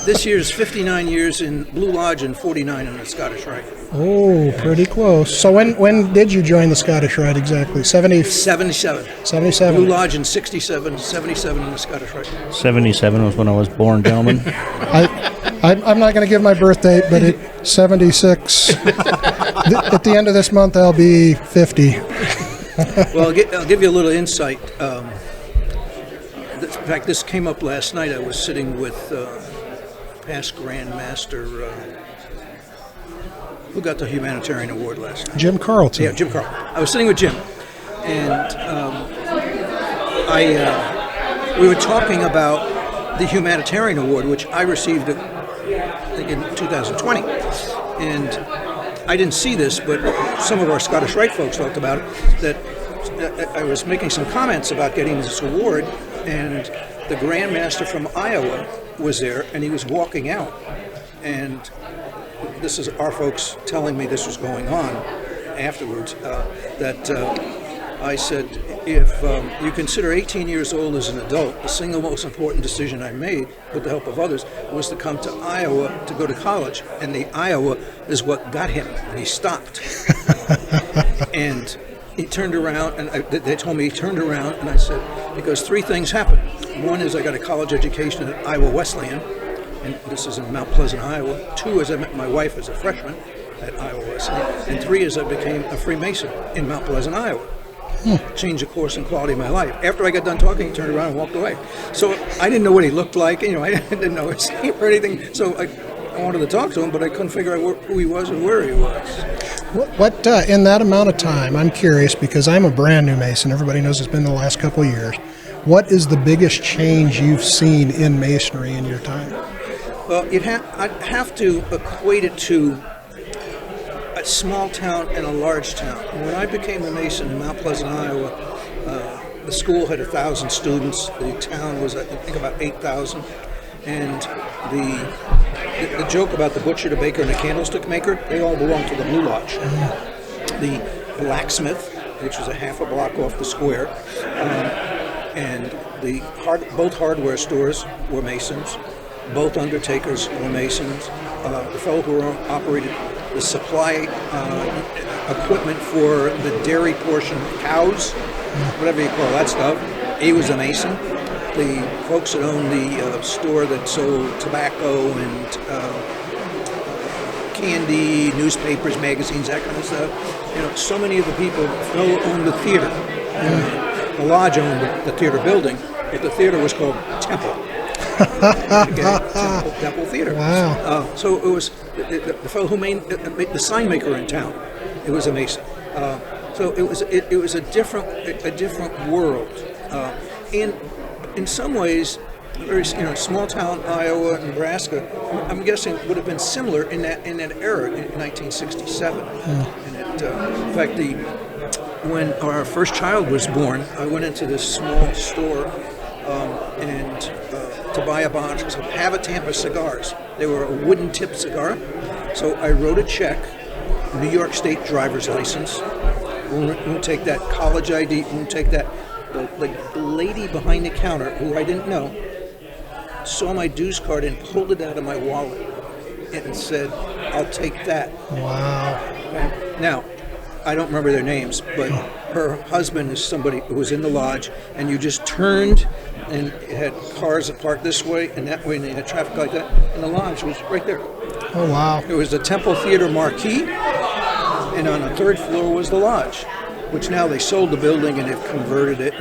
S12: This year is 59 years in Blue Lodge and 49 in the Scottish Rite.
S5: Oh, pretty close. So when did you join the Scottish Rite exactly?
S12: 77.
S5: 77.
S12: Blue Lodge in 67, 77 in the Scottish Rite.
S2: 77 was when I was born, gentlemen.
S5: I'm not going to give my birth date, but at 76, at the end of this month, I'll be 50.
S12: Well, I'll give you a little insight. In fact, this came up last night. I was sitting with past Grand Master, who got the Humanitarian Award last night?
S5: Jim Carlton.
S12: Yeah, Jim Carlton. I was sitting with Jim, and we were talking about the Humanitarian Award, which I received, I think, in 2020. And I didn't see this, but some of our Scottish Rite folks talked about it, that I was making some comments about getting this award, and the Grand Master from Iowa was there, and he was walking out. And this is our folks telling me this was going on afterwards, that I said, if you consider 18 years old as an adult, the single most important decision I made, with the help of others, was to come to Iowa to go to college. And the Iowa is what got him. And he stopped. And he turned around, and they told me he turned around, and I said, because 3 things happened. One is I got a college education at Iowa Wesleyan. and this is in Mount Pleasant, Iowa. 2, as I met my wife as a freshman at Iowa Wesleyan, and 3, as I became a Freemason in Mount Pleasant, Iowa. Changed the course and quality of my life. After I got done talking, he turned around and walked away. So I didn't know what he looked like. You know, I didn't know his name or anything. So I wanted to talk to him, but I couldn't figure out who he was and where he was.
S5: What in that amount of time, I'm curious, because I'm a brand new Mason. Everybody knows it's been the last couple of years. What is the biggest change you've seen in Masonry in your time?
S12: Well, I'd have to equate it to a small town and a large town. When I became a Mason in Mount Pleasant, Iowa, the school had 1,000 students. The town was, I think, about 8,000. And the joke about the butcher, the baker, and the candlestick maker, they all belonged to the Blue Lodge. The blacksmith, which was a half a block off the square, and both hardware stores were Masons. Both undertakers were Masons. The fellow who operated the supply equipment for the dairy portion, cows, whatever you call that stuff, he was a Mason. The folks that owned the store that sold tobacco and candy, newspapers, magazines, that kind of stuff. You know, so many of the people owned the theater. The lodge owned the theater building, but the theater was called Temple. Temple Theater.
S5: Wow.
S12: So it was the fellow who made the sign maker in town. It was a Mason. So it was a different world. And in some ways, very, small town Iowa, Nebraska, I'm guessing would have been similar in that era in 1967. And in fact, when our first child was born, I went into this small store and to buy a box of Hav-A-Tampa cigars. They were a wooden tip cigar. So I wrote a check, New York State driver's license. We'll take that, college ID. We'll take that. The lady behind the counter, who I didn't know, saw my dues card and pulled it out of my wallet and said, "I'll take that."
S5: Wow.
S12: Now, I don't remember their names, but her husband is somebody who was in the lodge, and you just turned, and it had cars that parked this way and that way, and they had traffic like that, and the lodge was right there.
S5: Oh, wow.
S12: It was the Temple Theater marquee, and on the 3rd floor was the lodge, which now they sold the building and they've converted it.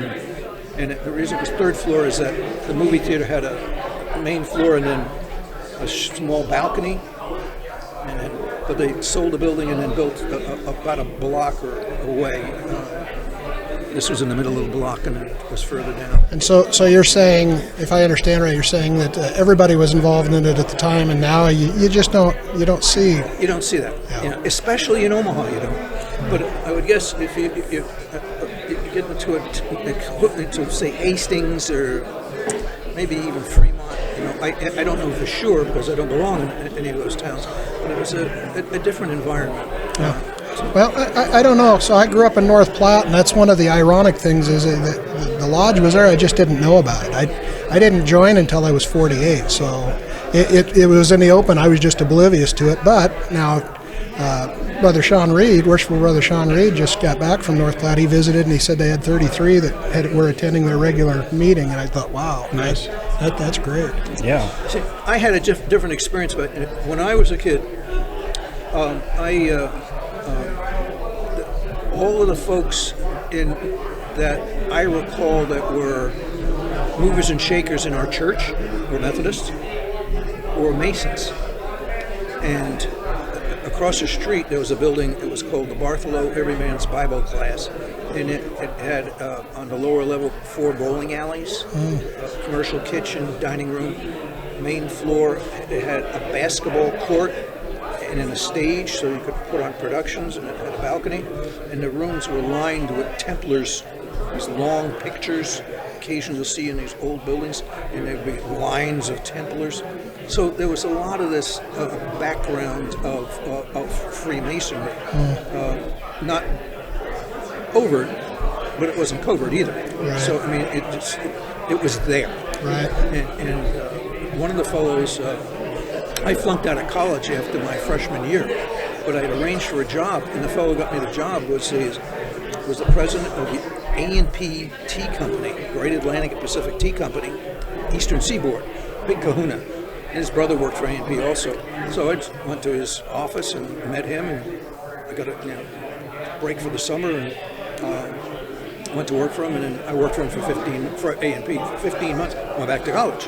S12: And the reason it was 3rd floor is that the movie theater had a main floor and then a small balcony. But they sold the building and then built about a block away. This was in the middle of the block and it was further down.
S5: And so you're saying, if I understand right, you're saying that everybody was involved in it at the time, and now you just don't see.
S12: You don't see that, yeah. Especially in Omaha, you don't. But I would guess if you get into say Hastings or maybe even Fremont, I don't know for sure because I don't belong in any of those towns, but it was a different environment.
S5: Yeah. Well, I don't know. So I grew up in North Platte, and that's one of the ironic things is that the lodge was there. I just didn't know about it. I didn't join until I was 48, so it was in the open. I was just oblivious to it. But now, Brother Sean Reed, worshipful Brother Sean Reed, just got back from North Platte. He visited, and he said they had 33 that were attending their regular meeting, and I thought, wow, nice. That's great.
S2: Yeah.
S12: See, I had a different experience, but when I was a kid, all of the folks that I recall that were movers and shakers in our church were Methodists or Masons. And across the street there was a building that was called the Bartholomew Everyman's Bible Class. And it had on the lower level 4 bowling alleys, a commercial kitchen, dining room, main floor. It had a basketball court and then a stage so you could put on productions, and it had a balcony, and the rooms were lined with Templars, these long pictures occasionally you'll see in these old buildings, and there'd be lines of Templars. So there was a lot of this background of Freemasonry, not overt, but it wasn't covert either.
S5: Right.
S12: So I mean, it was there.
S5: Right.
S12: And one of the fellows. I flunked out of college after my freshman year, but I had arranged for a job, and the fellow who got me the job was the president of the A&P Tea Company, Great Atlantic and Pacific Tea Company, Eastern Seaboard, big kahuna. his brother worked for A&P also. So I just went to his office and met him, and I got a break for the summer and went to work for him, and then I worked for him for A&P for 15 months. Went back to college.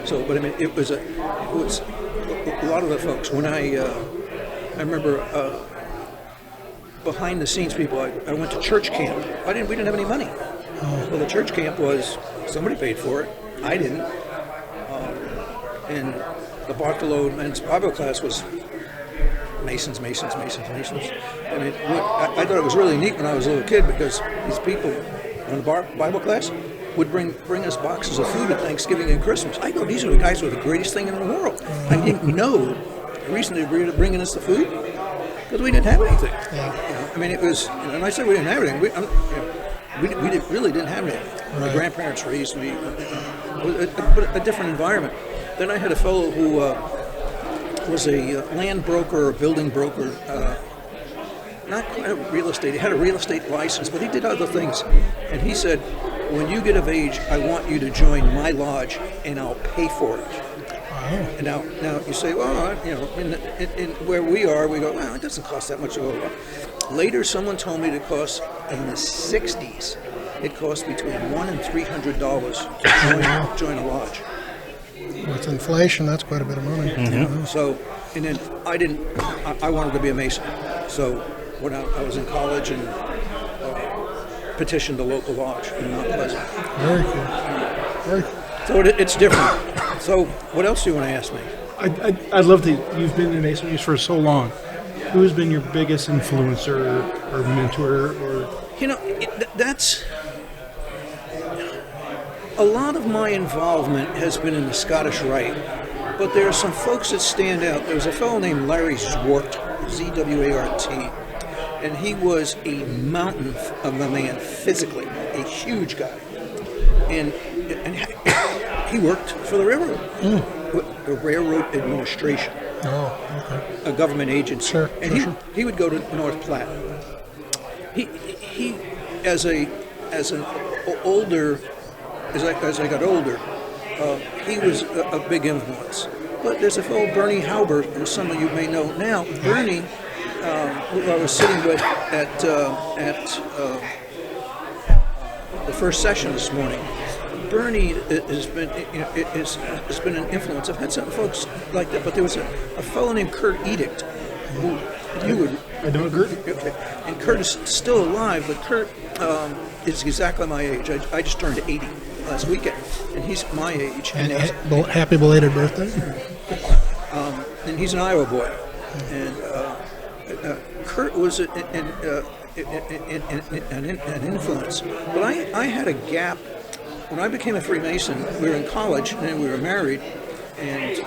S12: So, but I mean, it was a lot of the folks. When I remember behind the scenes people. I went to church camp. We didn't have any money. Well, the church camp was somebody paid for it. I didn't. And the Bartolo men's Bible class was Masons. I mean, I thought it was really neat when I was a little kid because these people in the Bible class would bring us boxes of food at Thanksgiving and Christmas. I go, these are the guys who are the greatest thing in the world. I didn't know the reason they were bringing us the food because we didn't have anything. Yeah. I mean, it was, and I said we didn't have anything. We really didn't have anything. Right. My grandparents raised me, but a different environment. Then I had a fellow who was a land broker or building broker, not quite a real estate. He had a real estate license, but he did other things. And he said, when you get of age, I want you to join my lodge, and I'll pay for it. And now you say, well, in where we are, we go, well, it doesn't cost that much to go. Later, someone told me it cost in the 60s. It cost between $100 and $300 to join a lodge.
S5: With inflation, that's quite a bit of money.
S12: Mm-hmm. So, and then I wanted to be a Mason. So when I was in college and petitioned the local lodge in Mount Pleasant.
S5: Very cool. Very cool.
S12: So it's different. So what else do you want to ask me?
S8: I'd love to. You've been in Masonry for so long. Who has been your biggest influencer or mentor? Or
S12: That's a lot of my involvement has been in the Scottish Rite, but there are some folks that stand out. There was a fellow named Larry Zwart, Z-W-A-R-T, and he was a mountain of a man physically, a huge guy, and he worked for the railroad, the Railroad Administration.
S5: Oh, okay.
S12: A government agency.
S5: Sure,
S12: and he would go to North Platte. He as I got older, he was a big influence. But there's a fellow, Bernie Hauber, who some of you may know now. Bernie, who I was sitting with at the first session this morning. Bernie has been an influence. I've had some folks like that, but there was a fellow named Kurt Edict, who you would.
S8: I know Kurt.
S12: Okay. And Kurt is still alive, but Kurt is exactly my age. I just turned 80 last weekend, and he's my age.
S5: And happy belated birthday.
S12: And he's an Iowa boy, and Kurt was an influence. But I had a gap. When I became a Freemason, we were in college, and then we were married, and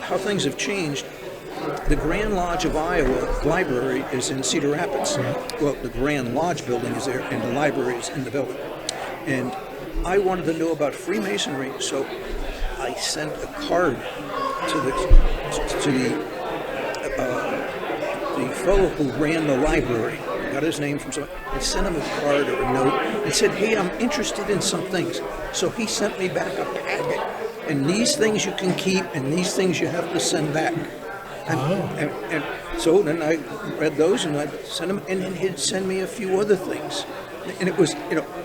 S12: how things have changed. The Grand Lodge of Iowa library is in Cedar Rapids. Well, the Grand Lodge building is there, and the library is in the building. And I wanted to know about Freemasonry, so I sent a card to the fellow who ran the library. Got his name from someone. I sent him a card or a note and said, hey, I'm interested in some things. So he sent me back a packet. And these things you can keep, and these things you have to send back. And so then I read those, and I sent him, and then he'd send me a few other things. And it was,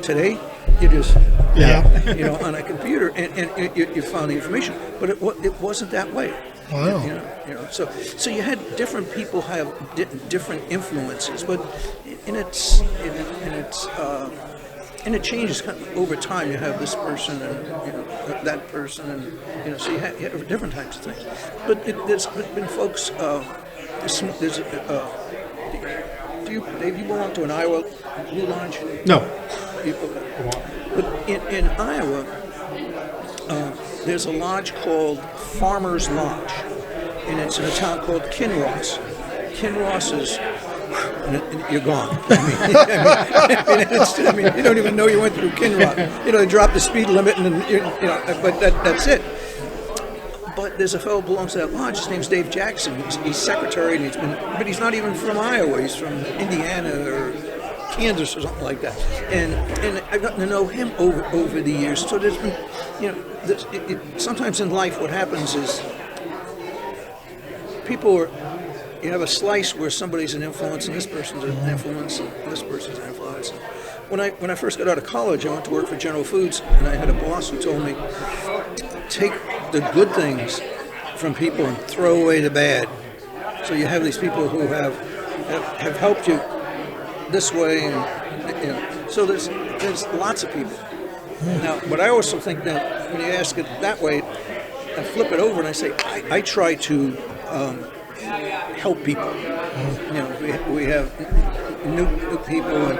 S12: today you just, on a computer, and you found the information. But it wasn't that way.
S5: Wow.
S12: So you had different people have different influences, but and it changes over time. You have this person and that person, and so you have different types of things. But there's been folks. Dave, you belong to an Iowa Blue Lodge?
S8: No.
S12: But in Iowa, there's a lodge called Farmers Lodge, and it's in a town called Kinross. Kinross is, you're gone. I mean, you don't even know you went through Kinross. They dropped the speed limit, and but that's it. But there's a fellow who belongs to that lodge. His name's Dave Jackson. He's secretary, and but he's not even from Iowa. He's from Indiana or Kansas or something like that. And I've gotten to know him over the years. So there's been, sometimes in life what happens is you have a slice where somebody's an influence and this person's an influence and this person's an influence. When I first got out of college, I went to work for General Foods, and I had a boss who told me, take the good things from people and throw away the bad. So you have these people who have helped you this way, and so there's lots of people. Now, but I also think that when you ask it that way, I flip it over and I say I try to help people. We have new people, and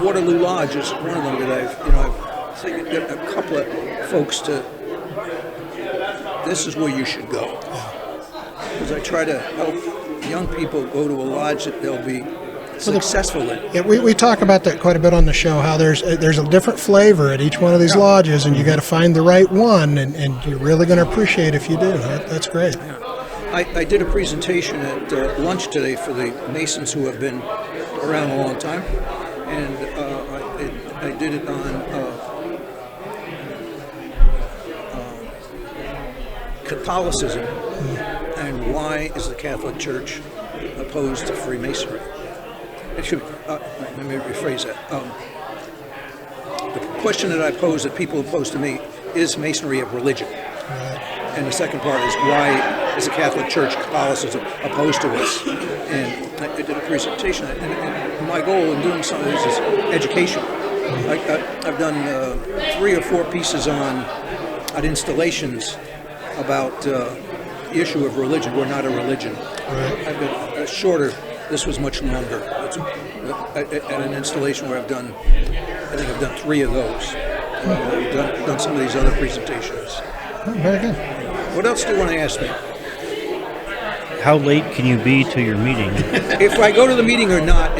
S12: Waterloo Lodge is one of them that I've taken a couple of folks to. This is where you should go, because I try to help young people go to a lodge that they'll be successful in.
S5: Yeah, we talk about that quite a bit on the show, how there's a different flavor at each one of these lodges, and you got to find the right one, and you're really going to appreciate if you do. That's great.
S12: Yeah. I did a presentation at lunch today for the Masons who have been around a long time, and I did it on Catholicism and why is the Catholic Church opposed to Freemasonry. It should. Let me rephrase that. The question that I pose that people pose to me is Masonry a religion? And the second part is why is the Catholic Church, Catholicism, opposed to us? And I did a presentation, and my goal in doing some of this is education. I've done 3 or 4 pieces on installations about the issue of religion. We're not a religion. I've got a shorter. This was much longer. At an installation where I think I've done 3 of those. I've done some of these other presentations.
S5: Oh, very good.
S12: What else do you want to ask me?
S2: How late can you be to your meeting?
S12: If I go to the meeting or not,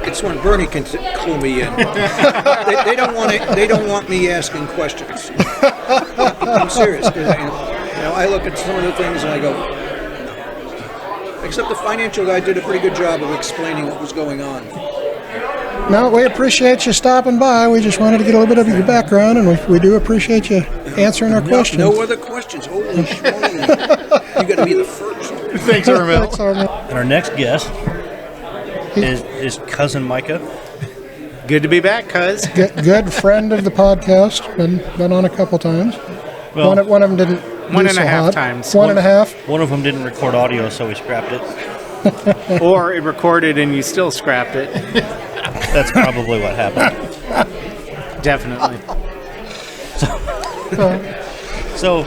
S12: it's when Bernie can clue me in. They don't want me asking questions. I'm serious. I look at some of the things and I go, no. Except the financial guy did a pretty good job of explaining what was going on.
S5: No, we appreciate you stopping by. We just wanted to get a little bit of your background, and we do appreciate you answering our questions.
S12: No other questions. Holy schmoly. You got to be the first.
S8: Thanks, Armel.
S2: And our next guest is Cousin Micah.
S8: Good to be back, cuz.
S5: Good friend of the podcast. Been on a couple times.
S2: Well,
S5: one of them didn't.
S8: One and a half times.
S5: One and a half.
S2: One of them didn't record audio, so we scrapped it.
S8: Or it recorded and you still scrapped it.
S2: That's probably what happened.
S8: Definitely.
S2: So,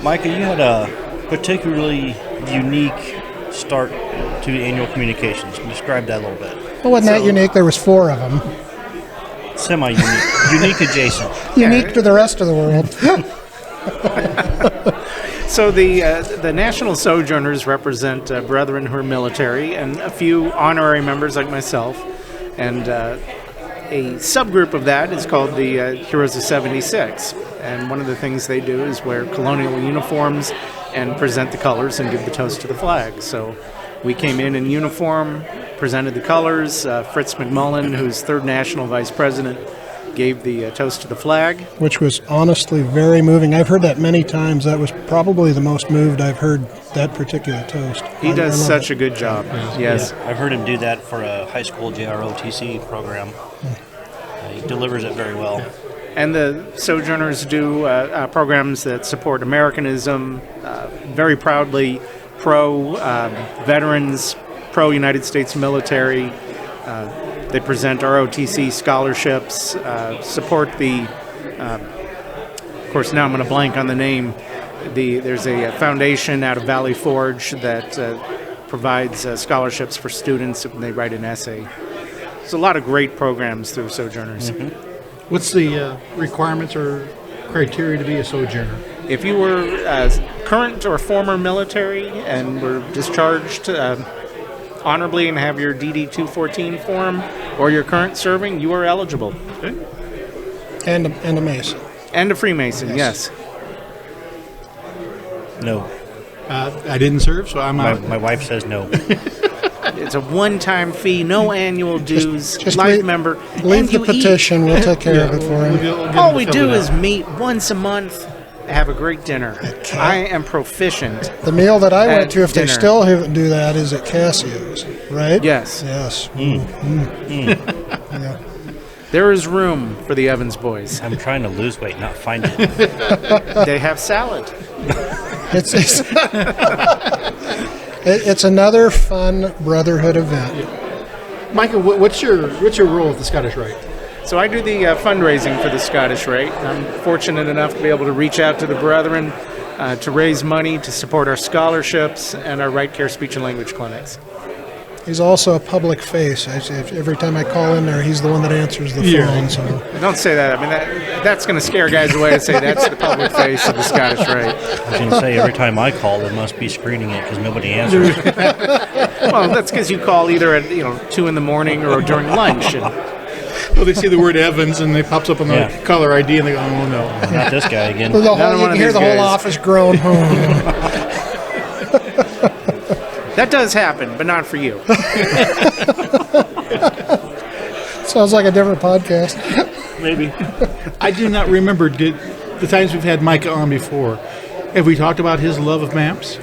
S2: Micah, you had a particularly unique start to the annual communications. Describe that a little bit.
S5: Well, wasn't that unique? There was 4 of them.
S2: Semi-unique. Unique adjacent.
S5: Unique to the rest of the world.
S8: So the National Sojourners represent brethren who are military and a few honorary members like myself. And a subgroup of that is called the Heroes of 76. And one of the things they do is wear colonial uniforms and present the colors and give the toast to the flag. So we came in uniform, presented the colors. Fritz McMullen, who's 3rd National Vice President, gave the toast to the flag.
S5: Which was honestly very moving. I've heard that many times. That was probably the most moved I've heard that particular toast.
S8: He does such a good job. Yes.
S2: Yeah, I've heard him do that for a high school JROTC program. He delivers it very well.
S8: And the Sojourners do programs that support Americanism, very proudly pro-veterans, pro-United States military. They present ROTC scholarships, support the, of course now I'm going to blank on the name, there's a foundation out of Valley Forge that provides scholarships for students when they write an essay. There's a lot of great programs through Sojourners.
S2: Mm-hmm.
S8: What's the requirements or criteria to be a Sojourner?
S7: If you were current or former military and were discharged honorably and have your DD-214 form, or you're current serving, you are eligible.
S8: Okay.
S5: And a Mason.
S7: And a Freemason, yes.
S2: No.
S8: I didn't serve, so I'm out.
S2: My wife says no.
S8: It's a one-time fee, no annual dues, life member.
S5: Leave the petition. We'll take care of it for him.
S8: All we do is meet once a month, have a great dinner. I am proficient.
S5: The meal that I went to, if
S8: dinner.
S5: they still do that, is at Cassio's, right?
S8: Yes.
S5: Yes. Yeah.
S8: There is room for the Evans boys.
S2: I'm trying to lose weight, not find it.
S8: They have salad.
S5: It's another fun brotherhood event.
S12: Michael, what's your role with the Scottish Rite?
S8: So I do the fundraising for the Scottish Rite. I'm fortunate enough to be able to reach out to the brethren to raise money to support our scholarships and our Right Care Speech and Language clinics.
S5: He's also a public face. Every time I call in there, he's the one that answers the phone. So.
S8: Don't say that. I mean, that's going to scare guys away to say that's the public face of the Scottish Rite.
S2: I was going to say, every time I call, they must be screening it because nobody answers.
S8: Well, that's because you call either at 2 in the morning or during lunch.
S12: Well, they see the word Evans and it pops up on the caller ID and they go, oh no.
S2: Not this guy again.
S5: You can hear the whole office groan home.
S8: That does happen, but not for you.
S5: Sounds like a different podcast.
S12: Maybe. I do not remember the times we've had Micah on before. Have we talked about his love of maps?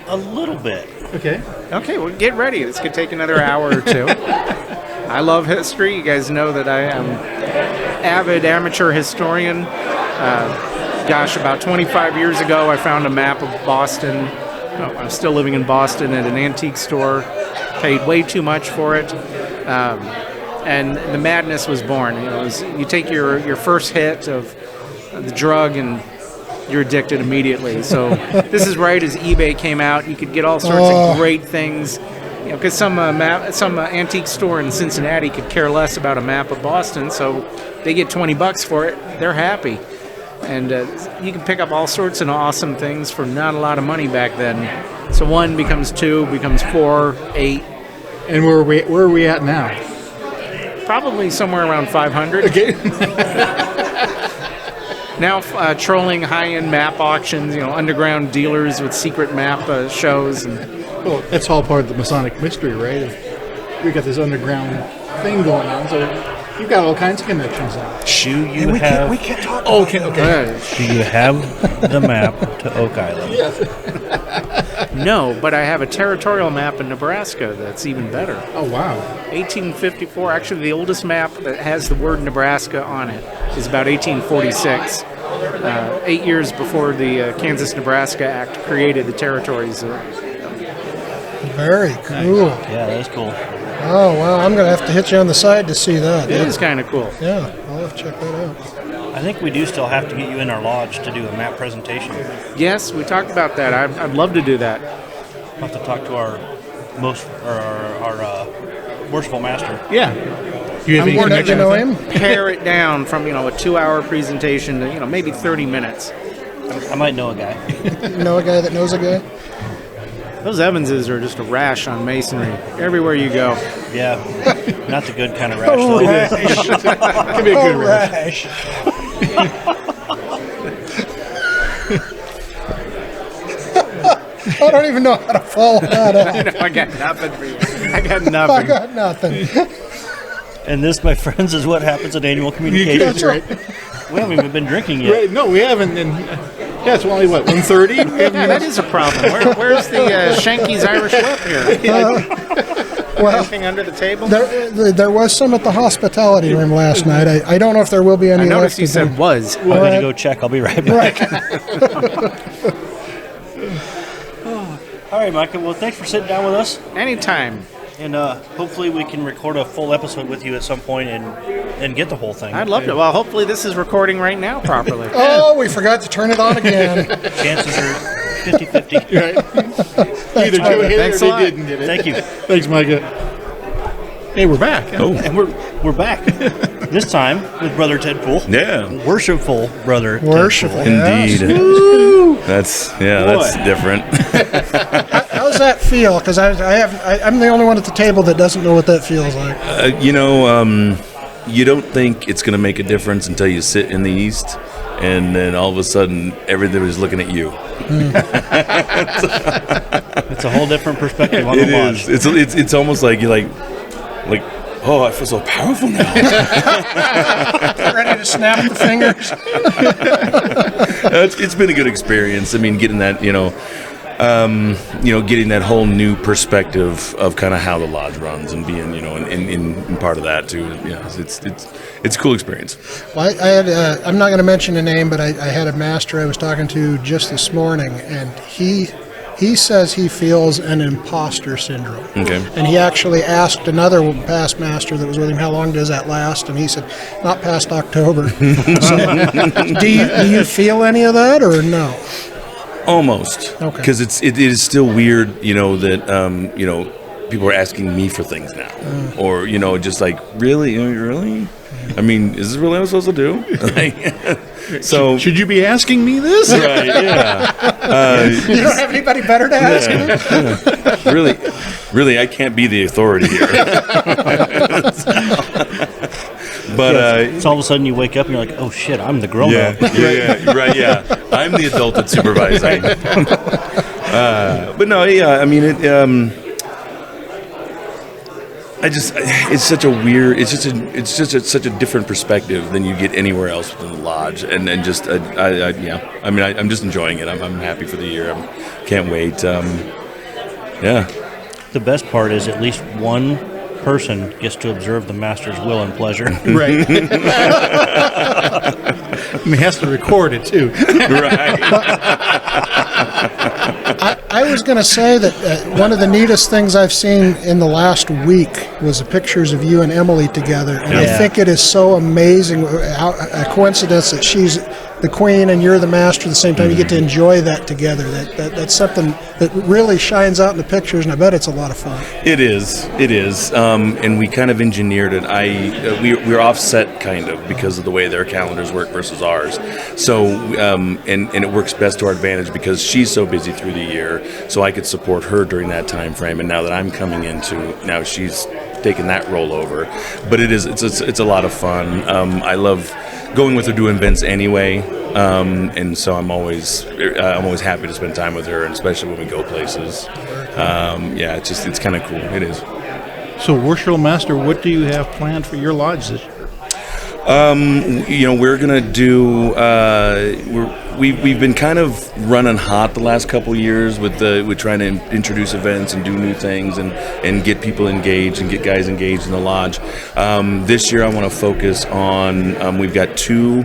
S2: A little bit.
S12: Okay.
S8: Okay, well, get ready. This could take another hour or two. I love history. You guys know that I am avid amateur historian. About 25 years ago, I found a map of Boston. I'm still living in Boston at an antique store. Paid way too much for it. And the madness was born. You take your first hit of the drug and you're addicted immediately. So this is right as eBay came out. You could get all sorts of great things. Because some antique store in Cincinnati could care less about a map of Boston, so they get $20 for it. They're happy. And you can pick up all sorts of awesome things for not a lot of money back then. So 1 becomes 2, becomes 4, 8.
S12: And where are we at now?
S8: Probably somewhere around 500.
S12: Okay.
S8: Now trolling high-end map auctions, underground dealers with secret map shows.
S12: Well, that's all part of the Masonic mystery, right? We got this underground thing going on, so you've got all kinds of connections now.
S5: We can't talk.
S12: Okay.
S2: Do you have the map to Oak Island?
S12: Yes.
S8: No, but I have a territorial map in Nebraska that's even better.
S12: Oh, wow.
S8: 1854, actually the oldest map that has the word Nebraska on it is about 1846. 8 years before the Kansas-Nebraska Act created the territories.
S5: Very cool.
S2: Yeah, that is cool.
S5: Oh, wow. I'm going to have to hit you on the side to see that.
S8: It is kind of cool.
S5: Yeah, I'll have to check that out.
S2: I think we do still have to get you in our lodge to do a map presentation.
S8: Yes, we talked about that. I'd love to do that.
S2: We'll have to talk to our worshipful master.
S12: Yeah. Do you have any connection
S5: know
S12: with
S5: him?
S8: Pare it down from a 2-hour presentation to maybe 30 minutes.
S2: I might know a guy.
S5: You know a guy that knows a guy?
S8: Those Evanses are just a rash on masonry. Everywhere you go.
S2: Yeah. Not the good kind of rash, though.
S12: Can be a good rash.
S5: I don't even know how to follow that up.
S8: I got nothing for you. I got nothing.
S5: I got nothing.
S2: And this, my friends, is what happens at annual communication.
S12: That's right.
S2: We haven't even been drinking yet.
S12: Right. No, we haven't. And it's only, 1:30?
S8: Yeah, that is a problem. Where's the Shanky's Irish Whip here? Anything under the table?
S5: There was some at the hospitality room last night. I don't know if there will be any
S8: I noticed
S5: left.
S8: you said was.
S2: I'm going to go check. I'll be right back. All right, Micah. Well, thanks for sitting down with us.
S8: Anytime.
S2: And hopefully we can record a full episode with you at some point and get the whole thing.
S8: I'd love to. Well, hopefully this is recording right now properly.
S5: Oh, we forgot to turn it on again.
S2: Chances are 50-50.
S12: Right. Either Joe hit it or they didn't get it.
S2: Thank you.
S12: Thanks, Micah. Hey, we're back.
S2: Oh, and we're back. This time with Brother Ted Poole.
S13: Yeah.
S2: Worshipful Brother
S5: Worshipful.
S2: Ted Poole.
S13: Indeed.
S5: Yes.
S13: That's different.
S5: How's that feel? Because I'm the only one at the table that doesn't know what that feels like.
S13: you don't think it's going to make a difference until you sit in the East, and then all of a sudden everybody's looking at you.
S2: It's a whole different perspective on the lodge.
S13: It's almost like you're like, oh, I feel so powerful now.
S5: Ready to snap the fingers.
S13: It's been a good experience. I mean, getting that, getting that whole new perspective of kind of how the lodge runs and being, in part of that too. It's a cool experience.
S5: Well, I had, I'm not going to mention a name, but I had a master I was talking to just this morning, and he says he feels an imposter syndrome.
S13: Okay.
S5: And he actually asked another past master that was with him, how long does that last? And he said, not past October. So, do you feel any of that or no?
S13: Almost.
S5: Okay.
S13: Because it is still weird, that, people are asking me for things now. Or, just like, really? I mean, is this really what I'm supposed to do? So
S12: should you be asking me this?
S13: Right, yeah.
S5: You don't have anybody better to ask him?
S13: Really, I can't be the authority here. But
S2: it's all of a sudden you wake up and you're like, oh shit, I'm the grown up.
S13: Yeah, right, yeah. I'm the adult that's supervising. But no, yeah, I mean, it's such a weird, it's just such a different perspective than you get anywhere else within the lodge, and just I'm just enjoying it. I'm happy for the year. Can't wait. Yeah.
S2: The best part is at least one person gets to observe the master's will and pleasure.
S12: Right. He has to record it too.
S13: Right.
S5: I was going to say that one of the neatest things I've seen in the last week was the pictures of you and Emily together. And I think it is so amazing, a coincidence that she's the queen and you're the master at the same time. You get to enjoy that together. That's something that really shines out in the pictures, and I bet it's a lot of fun.
S13: It is. And we kind of engineered it. We're offset kind of because of the way their calendars work versus ours. So, and it works best to our advantage because she's so busy through the year, so I could support her during that time frame. And now that I'm coming now she's taking that role over. But it's a lot of fun. I love going with her to events anyway, and so I'm always happy to spend time with her, and especially when we go places. It's kind of cool. It is.
S12: So, Worshipful Master, what do you have planned for your lodge this year?
S13: We're gonna do. We've been kind of running hot the last couple years with trying to introduce events and do new things and get people engaged and get guys engaged in the lodge. This year I want to focus on. We've got two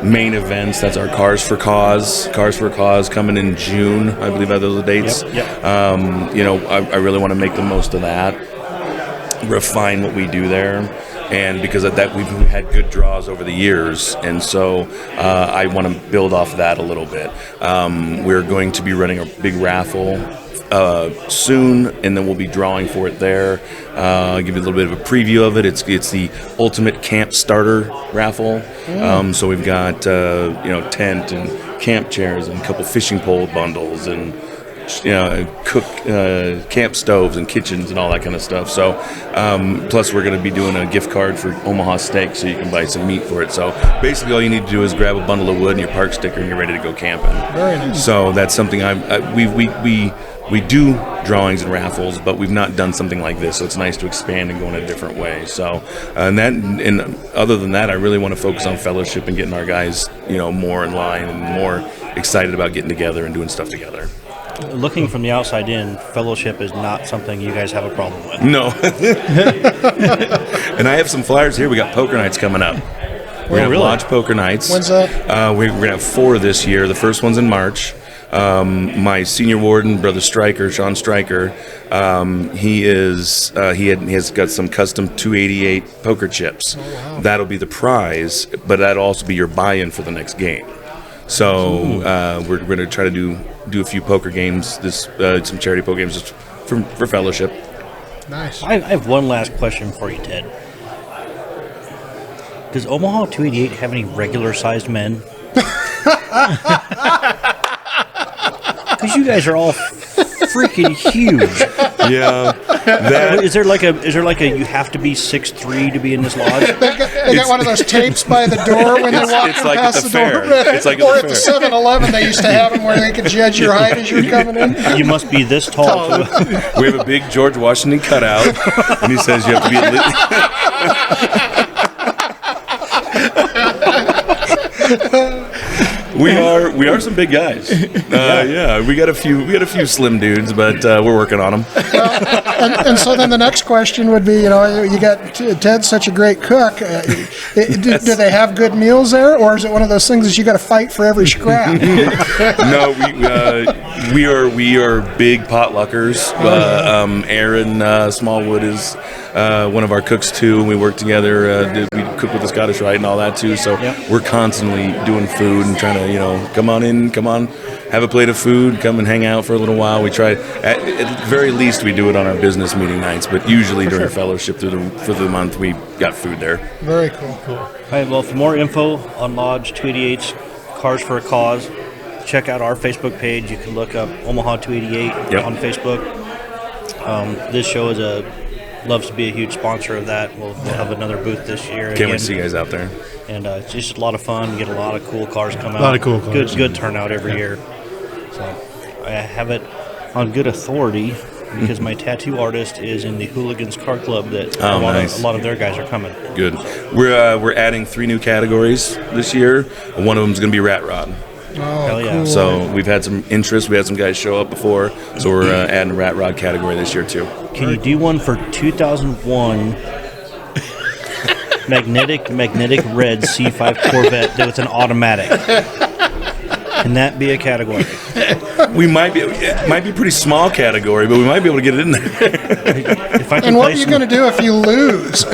S13: main events. That's our Cars for Cause coming in June. I believe are those the dates.
S2: Yep.
S13: I really want to make the most of that. Refine what we do there. And because of that, we've had good draws over the years, and so I want to build off that a little bit. We're going to be running a big raffle soon, and then we'll be drawing for it there. I'll give you a little bit of a preview of it. It's the ultimate camp starter raffle. So we've got tent and camp chairs and a couple fishing pole bundles and camp stoves and kitchens and all that kind of stuff. So, plus we're going to be doing a gift card for Omaha Steak, so you can buy some meat for it. So basically, all you need to do is grab a bundle of wood and your park sticker, and you're ready to go camping.
S5: Very nice.
S13: So that's something we do drawings and raffles, but we've not done something like this. So it's nice to expand and go in a different way. So, and other than that, I really want to focus on fellowship and getting our guys, more in line and more excited about getting together and doing stuff together.
S2: Looking from the outside in, fellowship is not something you guys have a problem with.
S13: No. And I have some flyers here. We got poker nights coming up. We're going to have lodge poker nights.
S5: When's that?
S13: We're going to have 4 this year. The first one's in March. My senior warden, Brother Stryker, Sean Stryker, he has got some custom 288 poker chips.
S5: Oh, wow.
S13: That'll be the prize, but that'll also be your buy-in for the next game. So we're going to try to do a few poker games, some charity poker games just for fellowship.
S5: Nice.
S2: I have one last question for you, Ted. Does Omaha 288 have any regular-sized men? Because you guys are all freaking huge.
S13: Yeah. That,
S2: Is there like a you have to be 6'3" to be in this lodge?
S5: They got one of those tapes by the door when they walk
S13: it's
S5: in
S13: like at
S5: past
S13: the
S5: the door.
S13: fair. It's like at
S5: or
S13: the
S5: at the
S13: fair.
S5: 7-Eleven, they used to have them where they could judge your height as you're coming in.
S2: You must be this tall.
S13: we have a big George Washington cutout, and he says you have to be at least. We are some big guys. Yeah, we got a few slim dudes, but we're working on them.
S5: And so then the next question would be, you got Ted's such a great cook. Do they have good meals there, or is it one of those things that you got to fight for every scrap?
S13: No, we are big potluckers. Aaron Smallwood is one of our cooks too, and we work together. We cook with the Scottish Rite and all that too. So we're constantly doing food and trying to, come on in, have a plate of food, come and hang out for a little while. We try, at the very least, we do it on our business meeting nights, but usually during fellowship for the month, we got food there.
S5: Very cool.
S2: All right, well, for more info on Lodge 288's Cars for a Cause, check out our Facebook page. You can look up Omaha 288 on Facebook. This show loves to be a huge sponsor of that. We'll have another booth this year.
S13: Can't wait to see you guys out there.
S2: And it's just a lot of fun. We get a lot of cool cars come out.
S14: A lot of cool cars.
S2: Good turnout every year. So I have it on good authority because my tattoo artist is in the Hooligans Car Club. That a lot of their guys are coming.
S13: Good. We're adding 3 new categories this year. One of them is going to be Rat Rod.
S5: Oh,
S2: hell yeah.
S5: cool.
S13: So we've had some interest. We had some guys show up before, so we're adding a Rat Rod category this year too.
S2: Can you do one for 2001 magnetic red C5 Corvette with an automatic? Can that be a category?
S13: We might be. It might be a pretty small category, but we might be able to get it in there.
S2: If I can
S5: And what are you going to do if you lose?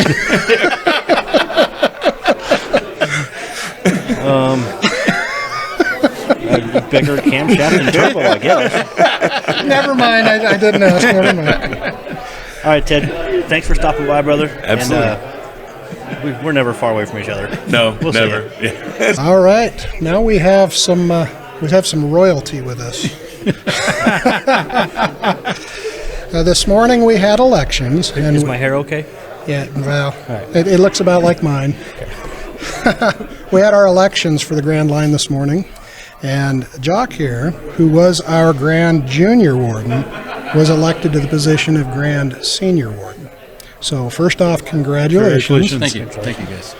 S2: A bigger camshaft and turbo, I guess.
S5: Never mind. I didn't ask. Never mind.
S2: All right, Ted. Thanks for stopping by, brother.
S13: Absolutely.
S2: And, we're never far away from each other.
S13: No,
S2: We'll see
S13: never.
S2: ya.
S13: Yeah.
S5: All right. Now we have some royalty with us. This morning we had elections. And
S2: Is my hair okay?
S5: Yeah, well,
S2: right.
S5: it looks about like mine. We had our elections for the Grand Line this morning, and Jock here, who was our Grand Junior Warden, was elected to the position of Grand Senior Warden. So first off, congratulations.
S14: Thank you guys.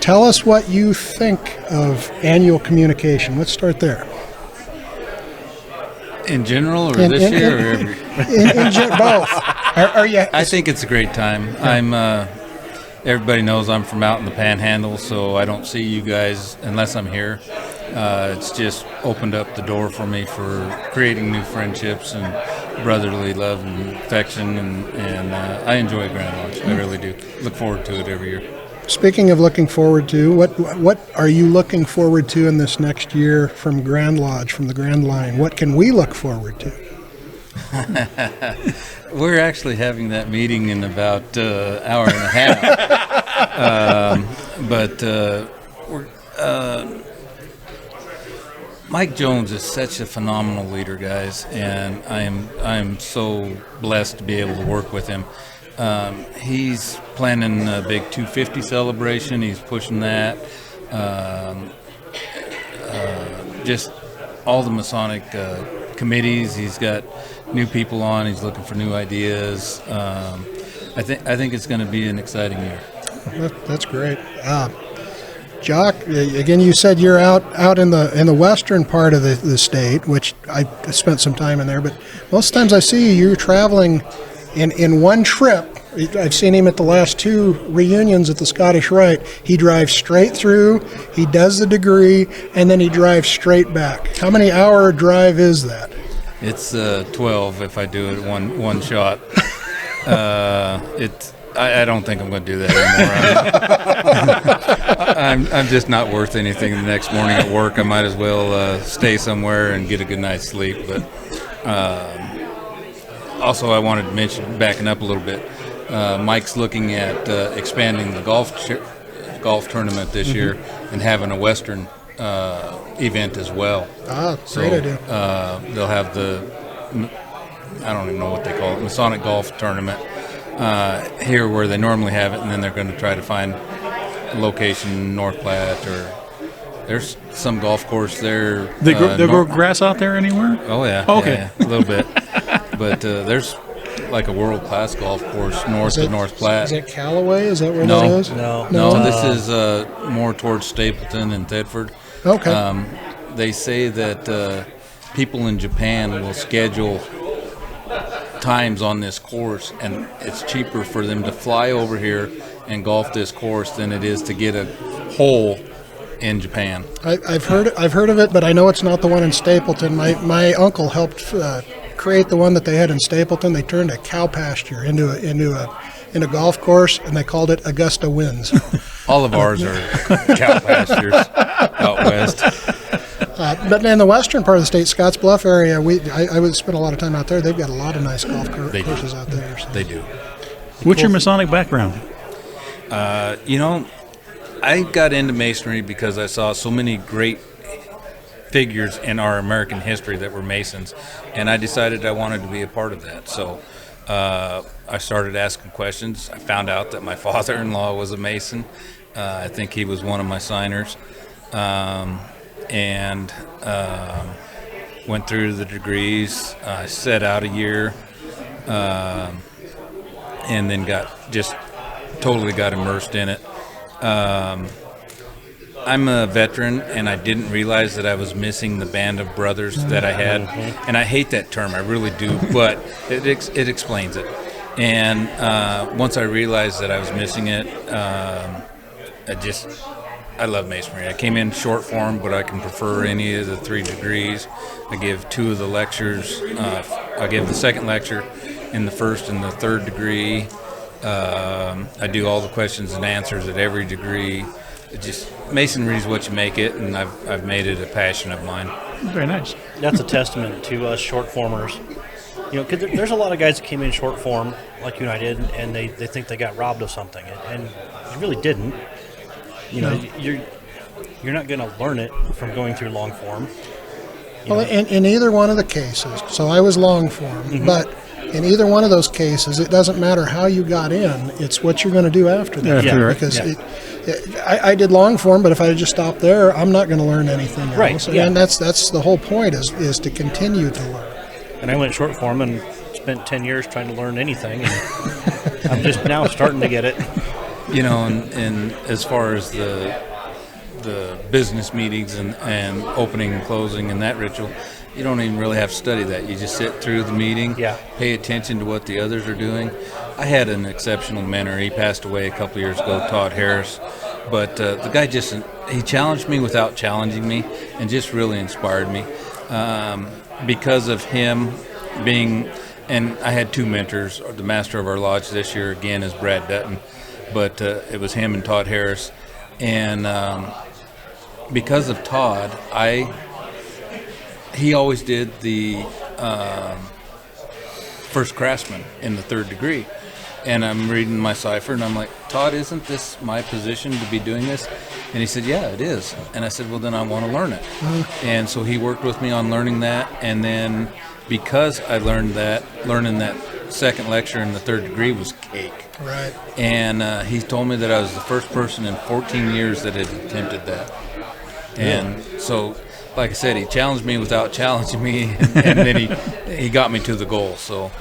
S5: Tell us what you think of annual communication. Let's start there.
S14: In general, or this year, or every?
S5: Both. Are you?
S14: I think it's a great time. I'm. Everybody knows I'm from out in the Panhandle, so I don't see you guys unless I'm here. It's just opened up the door for me for creating new friendships and brotherly love and affection, and I enjoy Grand Lodge. I really do. Look forward to it every year.
S5: Speaking of looking forward to, what are you looking forward to in this next year from Grand Lodge, from the Grand Line? What can we look forward to?
S14: We're actually having that meeting in about an hour and a half. Mike Jones is such a phenomenal leader, guys, and I am so blessed to be able to work with him. He's planning a big 250 celebration. He's pushing that. Just all the Masonic committees. He's got new people on. He's looking for new ideas. I think it's going to be an exciting year.
S5: That's great. Jock, again, you said you're out in the western part of the state, which I spent some time in there. But most times I see you're traveling in one trip. I've seen him at the last 2 reunions at the Scottish Rite. He drives straight through, he does the degree, and then he drives straight back. How many hour drive is that?
S14: It's 12 if I do it one shot. I don't think I'm going to do that anymore. I'm just not worth anything the next morning at work. I might as well stay somewhere and get a good night's sleep. But also I wanted to mention, backing up a little bit, Mike's looking at expanding the golf tournament this year and having a Western event as well.
S5: Great idea.
S14: They'll have I don't even know what they call it, Masonic golf tournament here where they normally have it, and then they're going to try to find a location in North Platte, or there's some golf course there.
S15: They grow grass out there anywhere?
S14: Oh, yeah.
S15: Okay.
S14: Yeah, a little bit. But there's like a world-class golf course north of North Platte.
S5: Is it Callaway? Is that where
S14: No.
S5: that is?
S14: No, this is more towards Stapleton and Thetford.
S5: Okay.
S14: They say that people in Japan will schedule times on this course, and it's cheaper for them to fly over here and golf this course than it is to get a hole in Japan.
S5: I've heard of it, but I know it's not the one in Stapleton. My uncle helped create the one that they had in Stapleton. They turned a cow pasture into a golf course, and they called it Augusta Winds.
S14: All of ours are cow pastures out west.
S5: But in the western part of the state, Scotts Bluff area, I would spend a lot of time out there. They've got a lot of nice golf courses out there. So.
S14: They do.
S15: What's your Masonic background?
S14: I got into Masonry because I saw so many great figures in our American history that were Masons, and I decided I wanted to be a part of that. So I started asking questions. I found out that my father-in-law was a Mason. I think he was one of my signers. And went through the degrees. I set out a year, and then totally got immersed in it. I'm a veteran, and I didn't realize that I was missing the band of brothers that I had. And I hate that term, I really do, but it explains it. And once I realized that I was missing it, I love Masonry. I came in short form, but I can prefer any of the 3 degrees. I give 2 of the lectures. I give the second lecture in the first and the third degree. I do all the questions and answers at every degree. Masonry is what you make it, and I've made it a passion of mine.
S15: Very nice.
S2: That's a testament to us short formers. Because there's a lot of guys that came in short form, like you and I did, and they think they got robbed of something, and you really didn't. You're not going to learn it from going through long form.
S5: Well, in either one of the cases, so I was long form, but in either one of those cases, it doesn't matter how you got in, it's what you're going to do after that. Because I did long form, but if I just stopped there, I'm not going to learn anything else.
S2: Right.
S5: And that's the whole point is to continue to learn.
S2: And I went short form and spent 10 years trying to learn anything, and I'm just now starting to get it.
S14: And as far as the business meetings and opening and closing and that ritual, you don't even really have to study that. You just sit through the meeting, pay attention to what the others are doing. I had an exceptional mentor. He passed away a couple years ago, Todd Harris. But the guy he challenged me without challenging me, and just really inspired me. Because of him being, and I had 2 mentors. The master of our lodge this year, again, is Brad Dutton. But it was him and Todd Harris. And because of Todd, he always did the first craftsman in the 3rd degree. And I'm reading my cipher, and I'm like, Todd, isn't this my position to be doing this? And he said, yeah, it is. And I said, well, then I want to learn it. And so he worked with me on learning that. And then because I learned that, learning that second lecture in the 3rd degree was cake.
S5: Right.
S14: And he told me that I was the first person in 14 years that had attempted that. And so, like I said, he challenged me without challenging me, and then he got me to the goal. So,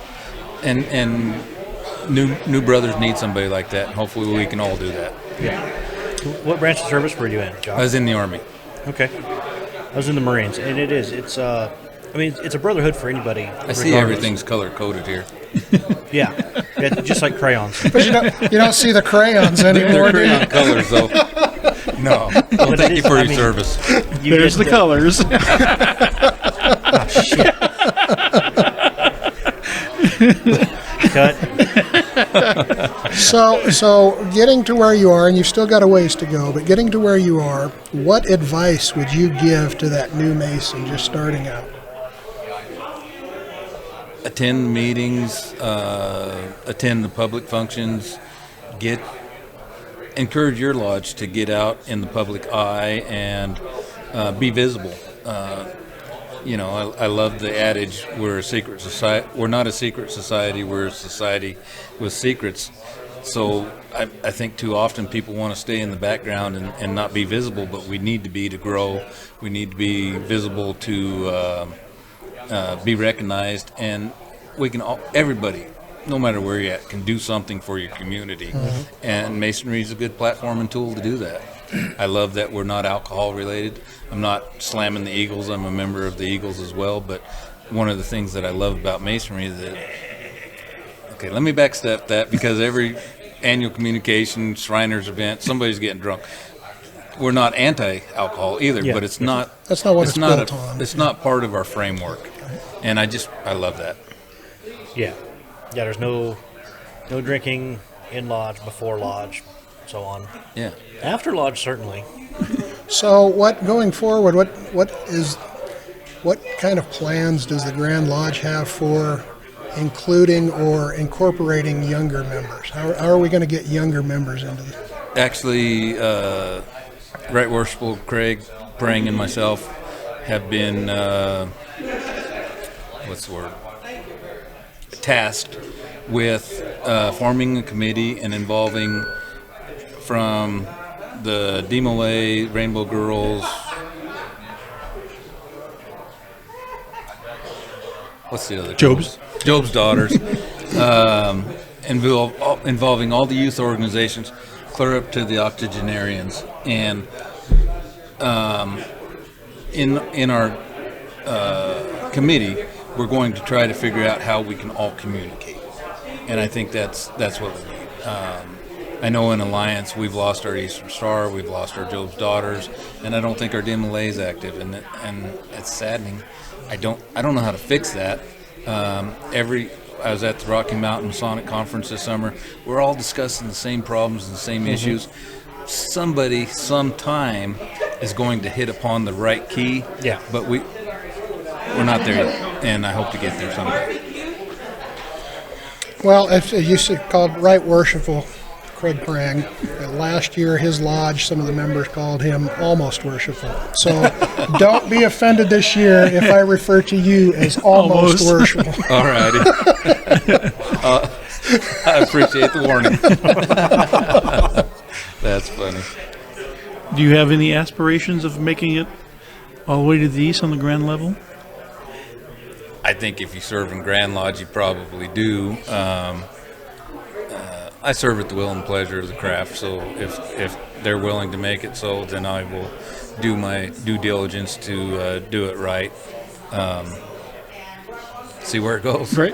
S14: and new brothers need somebody like that. And hopefully, we can all do that.
S2: Yeah. What branch of service were you in, John?
S14: I was in the Army.
S2: Okay. I was in the Marines, and it's a brotherhood for anybody.
S14: I see everything's color coded here.
S2: Yeah, just like crayons.
S5: But you don't see the crayons anymore.
S14: They're crayon colors, though. No. Well, thank you for your service.
S15: There's the colors.
S2: Oh, shit. Cut.
S5: So getting to where you are, and you've still got a ways to go, but getting to where you are, what advice would you give to that new Mason just starting out?
S14: Attend meetings, attend the public functions, encourage your lodge to get out in the public eye and be visible. I love the adage, we're a secret society. We're not a secret society, we're a society with secrets. So I think too often people want to stay in the background and not be visible, but we need to be to grow. We need to be visible to be recognized, and we can everybody, no matter where you're at, can do something for your community.
S5: Mm-hmm.
S14: And Masonry is a good platform and tool to do that. I love that we're not alcohol related. I'm not slamming the Eagles. I'm a member of the Eagles as well. But one of the things that I love about Masonry is that, okay, let me backstep that, because every annual communication, Shriners event, somebody's getting drunk. We're not anti-alcohol either, but it's not.
S5: That's not what it's built on.
S14: It's not part of our framework, and I love that.
S2: Yeah. There's no drinking in lodge, before lodge, so on.
S14: Yeah.
S2: After lodge, certainly.
S5: So, going forward? What kind of plans does the Grand Lodge have for including or incorporating younger members? How are we going to get younger members into this?
S14: Actually, Right Worshipful Craig, Prang, and myself have been tasked with forming a committee and involving from the DeMolay, Rainbow Girls, what's the other? Job's Daughters, involving all the youth organizations, clear up to the octogenarians, and in our committee, we're going to try to figure out how we can all communicate, and I think that's what we need. I know in Alliance we've lost our Eastern Star, we've lost our Job's Daughters, and I don't think our DeMolay is active, and it's saddening. I don't know how to fix that. I was at the Rocky Mountain Masonic Conference this summer. We're all discussing the same problems and the same issues. Somebody, sometime, is going to hit upon the right key.
S2: Yeah.
S14: But we're not there yet, and I hope to get there someday.
S5: Well, if you called Right Worshipful Craig Prang, last year his lodge, some of the members called him Almost Worshipful. So don't be offended this year if I refer to you as Almost Worshipful.
S14: All righty. I appreciate the warning. That's funny.
S15: Do you have any aspirations of making it all the way to the east on the Grand level?
S14: I think if you serve in Grand Lodge, you probably do. I serve at the will and pleasure of the craft, so if they're willing to make it so, then I will do my due diligence to do it right. See where it goes.
S15: Right.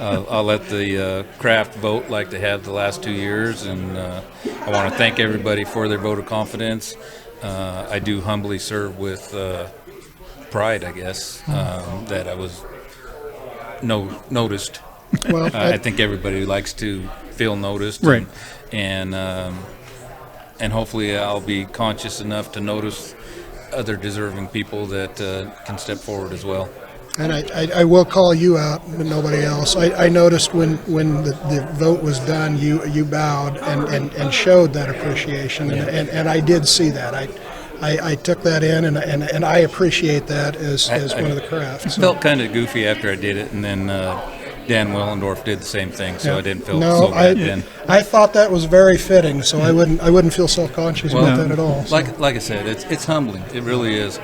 S14: I'll let the craft vote like they have the last 2 years, and I want to thank everybody for their vote of confidence. I do humbly serve with pride, I guess, that I was noticed.
S5: Well,
S14: I think everybody likes to feel noticed,
S15: right?
S14: And hopefully I'll be conscious enough to notice other deserving people that can step forward as well.
S5: And I will call you out, but nobody else. I noticed when the vote was done, you bowed and showed that appreciation, and I did see that. I took that in, and I appreciate that as one of the crafts.
S14: I felt kind of goofy after I did it, and then Dan Willendorf did the same thing, so I didn't feel so bad then.
S5: I thought that was very fitting, so I wouldn't feel self-conscious about that at all. So.
S14: Like I said, it's humbling. It really is.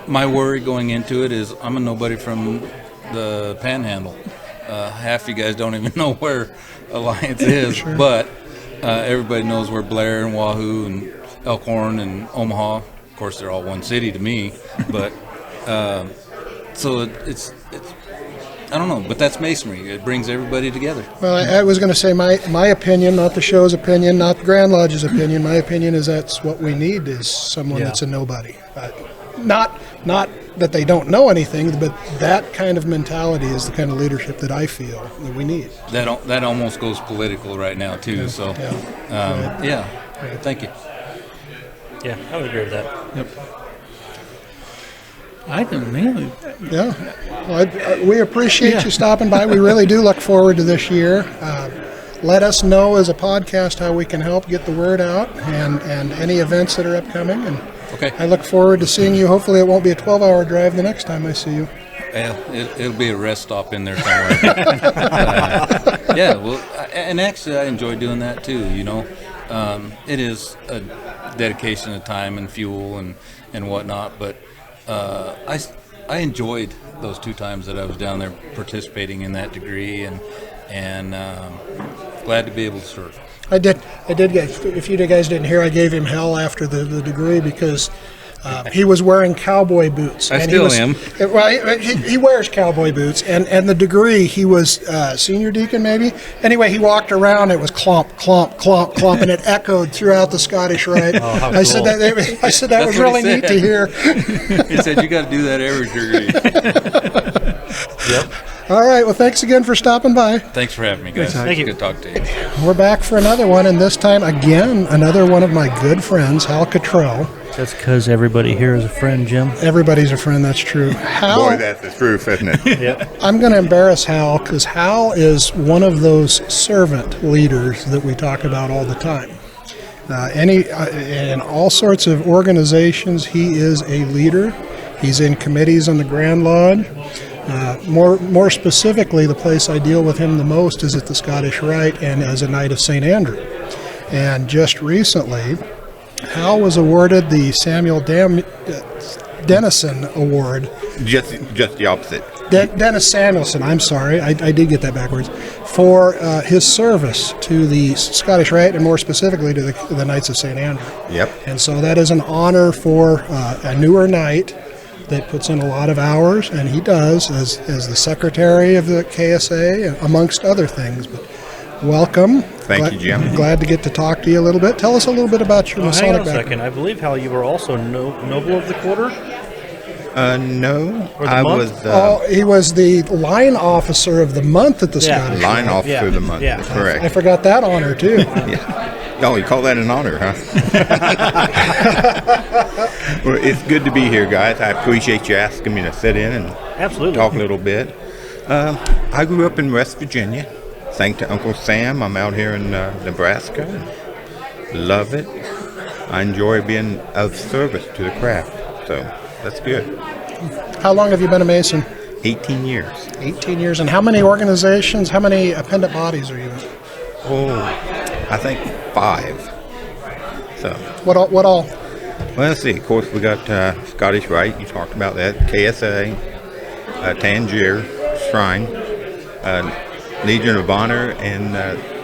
S14: My worry going into it is I'm a nobody from the Panhandle. Half you guys don't even know where Alliance is, sure. But everybody knows where Blair and Wahoo and Elkhorn and Omaha. Of course, they're all one city to me, but so it's I don't know, but that's Masonry. It brings everybody together.
S5: Well, I was going to say my opinion, not the show's opinion, not the Grand Lodge's opinion. My opinion is that's what we need is someone that's a nobody. Not that they don't know anything, but that kind of mentality is the kind of leadership that I feel that we need.
S14: That almost goes political right now too. Yeah. So,
S5: Right.
S14: Thank you.
S2: Yeah, I would agree with that.
S15: Yep. I don't know.
S5: Yeah. Well, we appreciate you stopping by. We really do look forward to this year. Let us know as a podcast how we can help get the word out and any events that are upcoming. And
S14: Okay.
S5: I look forward to seeing you. Hopefully it won't be a 12-hour drive the next time I see you.
S14: Well, it'll be a rest stop in there somewhere. Yeah, well, and actually I enjoy doing that too, you know. It is a dedication of time and fuel and whatnot, but I enjoyed those 2 times that I was down there participating in that degree, and glad to be able to serve.
S5: I did. If you guys didn't hear, I gave him hell after the degree because he was wearing cowboy boots.
S14: I still am.
S5: Well, he wears cowboy boots, and the degree, he was senior deacon maybe. Anyway, he walked around. It was clomp, clomp, clomp, clomp, and it echoed throughout the Scottish Rite.
S14: Oh, how
S5: I said
S14: cool.
S5: that was really neat to hear.
S14: He said you got to do that every degree. Yep.
S5: All right. Well, thanks again for stopping by.
S14: Thanks for having me, guys.
S5: Thank you.
S14: Good talk to you.
S5: We're back for another one, and this time again, another one of my good friends, Hal Cottrell.
S2: That's because everybody here is a friend, Jim.
S5: Everybody's a friend, that's true. Hal,
S16: Boy, that's the truth, isn't it?
S2: Yep.
S5: I'm going to embarrass Hal because Hal is one of those servant leaders that we talk about all the time. In all sorts of organizations, he is a leader. He's in committees on the Grand Lodge. More specifically, the place I deal with him the most is at the Scottish Rite and as a Knight of St. Andrew. And just recently, Hal was awarded the Samuel Dennison Award.
S16: Just the opposite.
S5: Dennis Samuelson, I'm sorry, I did get that backwards, for his service to the Scottish Rite and more specifically to the Knights of St. Andrew.
S16: Yep.
S5: And so that is an honor for a newer knight that puts in a lot of hours, and he does as the secretary of the KSA, amongst other things. But welcome.
S16: Thank you, Jim.
S5: Glad to get to talk to you a little bit. Tell us a little bit about your Masonic
S2: Hang on a
S5: background.
S2: second. I believe, Hal, you were also Noble of the Quarter?
S16: No.
S2: Or the
S16: I
S2: month?
S16: was
S5: He was the line officer of the month at the Scottish
S16: line
S5: Rite.
S16: officer of the month.
S2: Yeah.
S16: That's correct.
S5: I forgot that honor, too.
S16: Yeah. Oh, you call that an honor, huh? Well, it's good to be here, guys. I appreciate you asking me to sit in and
S2: Absolutely.
S16: talk a little bit. I grew up in West Virginia. Thanks to Uncle Sam, I'm out here in Nebraska. Love it. I enjoy being of service to the craft, so that's good.
S5: How long have you been a Mason?
S16: 18 years.
S5: 18 years. And how many organizations, how many appendant bodies are you in?
S16: Oh, I think 5. So.
S5: What all?
S16: Well, let's see. Of course, we got Scottish Rite. You talked about that. KSA, Tangier Shrine, Legion of Honor, and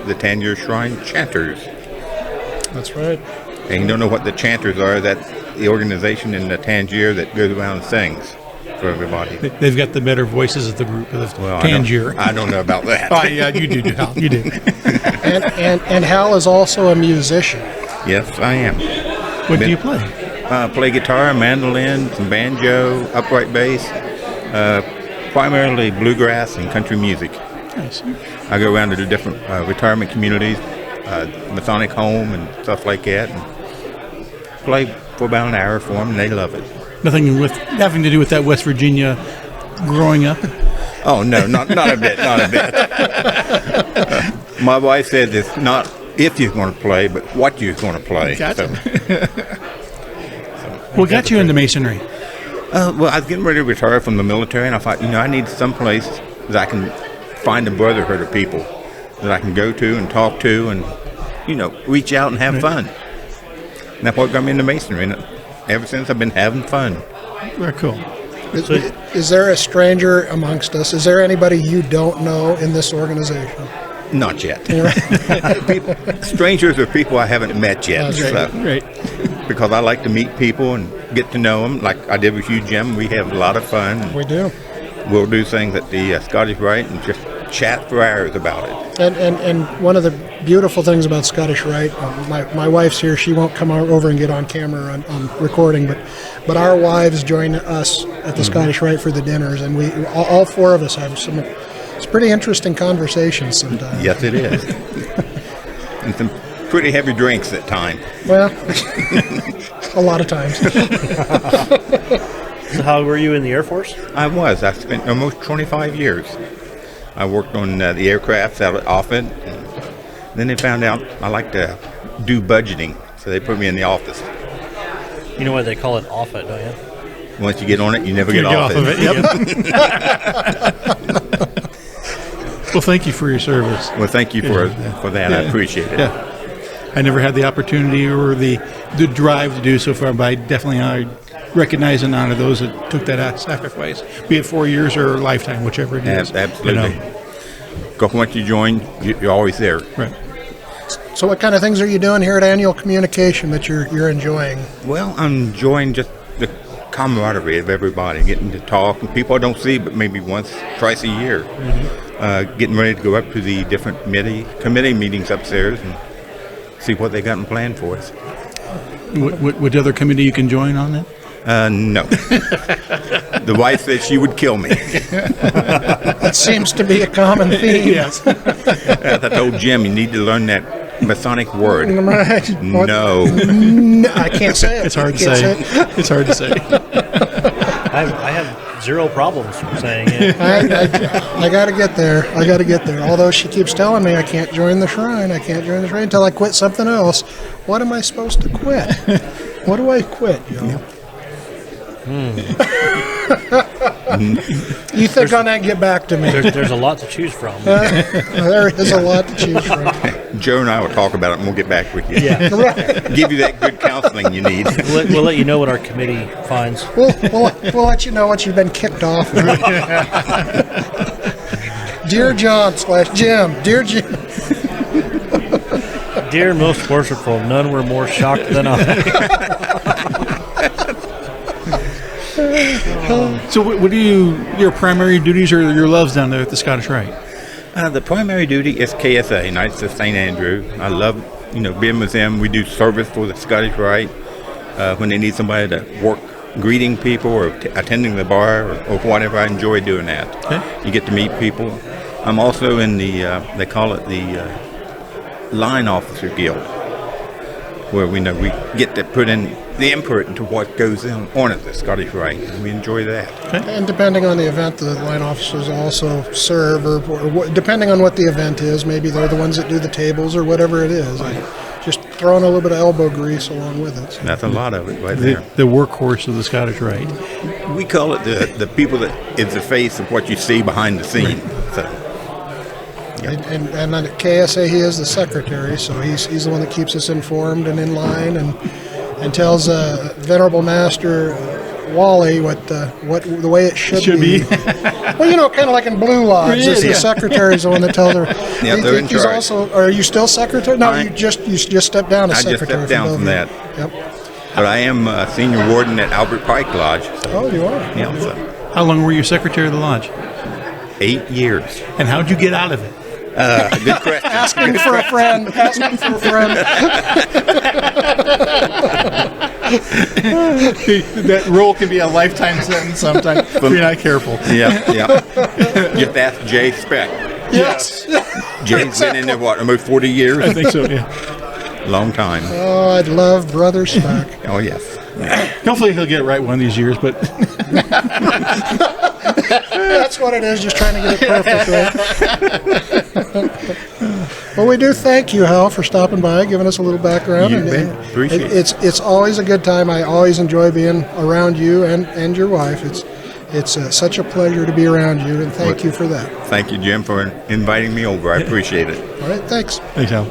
S16: the Tangier Shrine Chanters.
S5: That's right.
S16: And you don't know what the Chanters are. That's the organization in the Tangier that goes around and sings for everybody.
S15: They've got the better voices of the group of the
S16: Well,
S15: Tangier.
S16: I don't know about that.
S15: Oh, yeah, you do, Hal. You do.
S5: And Hal is also a musician.
S16: Yes, I am.
S15: What do you play?
S16: Play guitar, mandolin, some banjo, upright bass, primarily bluegrass and country music.
S15: Nice.
S16: I go around to the different retirement communities, Masonic home and stuff like that, and play for about an hour for them, and they love it.
S15: Nothing to do with that West Virginia growing up?
S16: Oh, no, not a bit, not a bit. My wife said it's not if you're going to play, but what you're going to play.
S15: Gotcha. What got you into Masonry?
S16: Well, I was getting ready to retire from the military, and I thought, I need some place that I can find a brotherhood of people that I can go to and talk to and, reach out and have fun. And that's what got me into Masonry. And ever since, I've been having fun.
S15: Very cool.
S5: Is there a stranger amongst us? Is there anybody you don't know in this organization?
S16: Not yet. Strangers are people I haven't met yet.
S15: Great.
S16: Because I like to meet people and get to know them. Like I did with you, Jim. We have a lot of fun.
S5: We do.
S16: We'll do things at the Scottish Rite and just chat for hours about it.
S5: And one of the beautiful things about Scottish Rite, my wife's here. She won't come over and get on camera on recording, but our wives join us at the Scottish Rite for the dinners, and we all 4 of us have it's pretty interesting conversations sometimes.
S16: Yes, it is. And some pretty heavy drinks at times.
S5: Well, a lot of times.
S2: So how were you in the Air Force?
S16: I was. I spent almost 25 years. I worked on the aircraft out at Offutt. Then they found out I like to do budgeting, so they put me in the office.
S2: You know why they call it off it, don't you?
S16: Once you get on it, you never get off it.
S15: Yep. Well, thank you for your service.
S16: Well, thank you for that. I appreciate it.
S15: Yeah. I never had the opportunity or the drive to do so far, but I definitely recognize and honor those that took that sacrifice, be it 4 years or a lifetime, whichever it is.
S16: Absolutely. Because once you join, you're always there.
S15: Right.
S5: So what kind of things are you doing here at Annual Communication that you're enjoying?
S16: Well, I'm enjoying just the camaraderie of everybody, getting to talk, and people I don't see but maybe once, twice a year. Mm-hmm. Getting ready to go up to the different committee meetings upstairs and see what they got in plan for us.
S15: What other committee you can join on that?
S16: No. The wife said she would kill me.
S5: That seems to be a common theme.
S15: Yes.
S16: I told Jim, you need to learn that Masonic word. No.
S5: I can't say it.
S15: It's hard to say. It's hard to say.
S2: I have zero problems saying it.
S5: I got to get there. Although she keeps telling me I can't join the shrine. Until I quit something else. What am I supposed to quit? What do I quit, Joe? You think on that, get back to me.
S2: There's a lot to choose from.
S5: There is a lot to choose from.
S16: Joe and I will talk about it, and we'll get back with you.
S2: Yeah.
S5: Right.
S16: Give you that good counseling you need.
S2: We'll let you know what our committee finds.
S5: We'll let you know what you've been kicked off. Dear John/Jim, dear Jim.
S2: Dear most worshipful, none were more shocked than I.
S15: So what do your primary duties or your loves down there at the Scottish Rite?
S16: The primary duty is KSA, Knights of St. Andrew. I love, being with them. We do service for the Scottish Rite when they need somebody to work greeting people or attending the bar or whatever. I enjoy doing that. Okay. You get to meet people. I'm also in the, they call it the Line Officer Guild, where we get to put in the input into what goes on at the Scottish Rite, and we enjoy that.
S5: Okay. And depending on the event, the line officers also serve, or depending on what the event is, maybe they're the ones that do the tables or whatever it is. Just throwing a little bit of elbow grease along with it. So.
S16: That's a lot of it right there.
S15: The workhorse of the Scottish Rite.
S16: We call it the people that is the face of what you see behind the scene. Right. So. Yep.
S5: And at KSA, he is the secretary, so he's the one that keeps us informed and in line, and tells Venerable Master Wally what the way it should be. Well, kind of like in Blue Lodge, the secretary's the one that tells her.
S16: Yeah, they're in charge.
S5: Also, are you still secretary? No, you just stepped down as secretary.
S16: I just stepped down from that.
S5: Yep.
S16: But I am senior warden at Albert Pike Lodge. So.
S5: Oh, you are.
S16: Yeah. So.
S15: How long were you secretary of the lodge?
S16: 8 years.
S15: And how'd you get out of it?
S16: Good question.
S5: Asking for a friend.
S15: That role can be a lifetime sentence sometimes if you're not careful.
S16: Yeah. Just ask Jay Speck.
S5: Yes.
S16: Jay's been in there, almost 40 years?
S15: I think so, yeah.
S16: Long time.
S5: Oh, I'd love Brother Speck.
S16: Oh, yes.
S15: Hopefully he'll get it right one of these years, but...
S5: That's what it is, just trying to get it perfect, right? Well, we do thank you, Hal, for stopping by, giving us a little background.
S16: Appreciate it.
S5: It's always a good time. I always enjoy being around you and your wife. It's such a pleasure to be around you, and thank you for that.
S16: Thank you, Jim, for inviting me over. I appreciate it.
S5: All right, thanks.
S15: Thanks, Hal.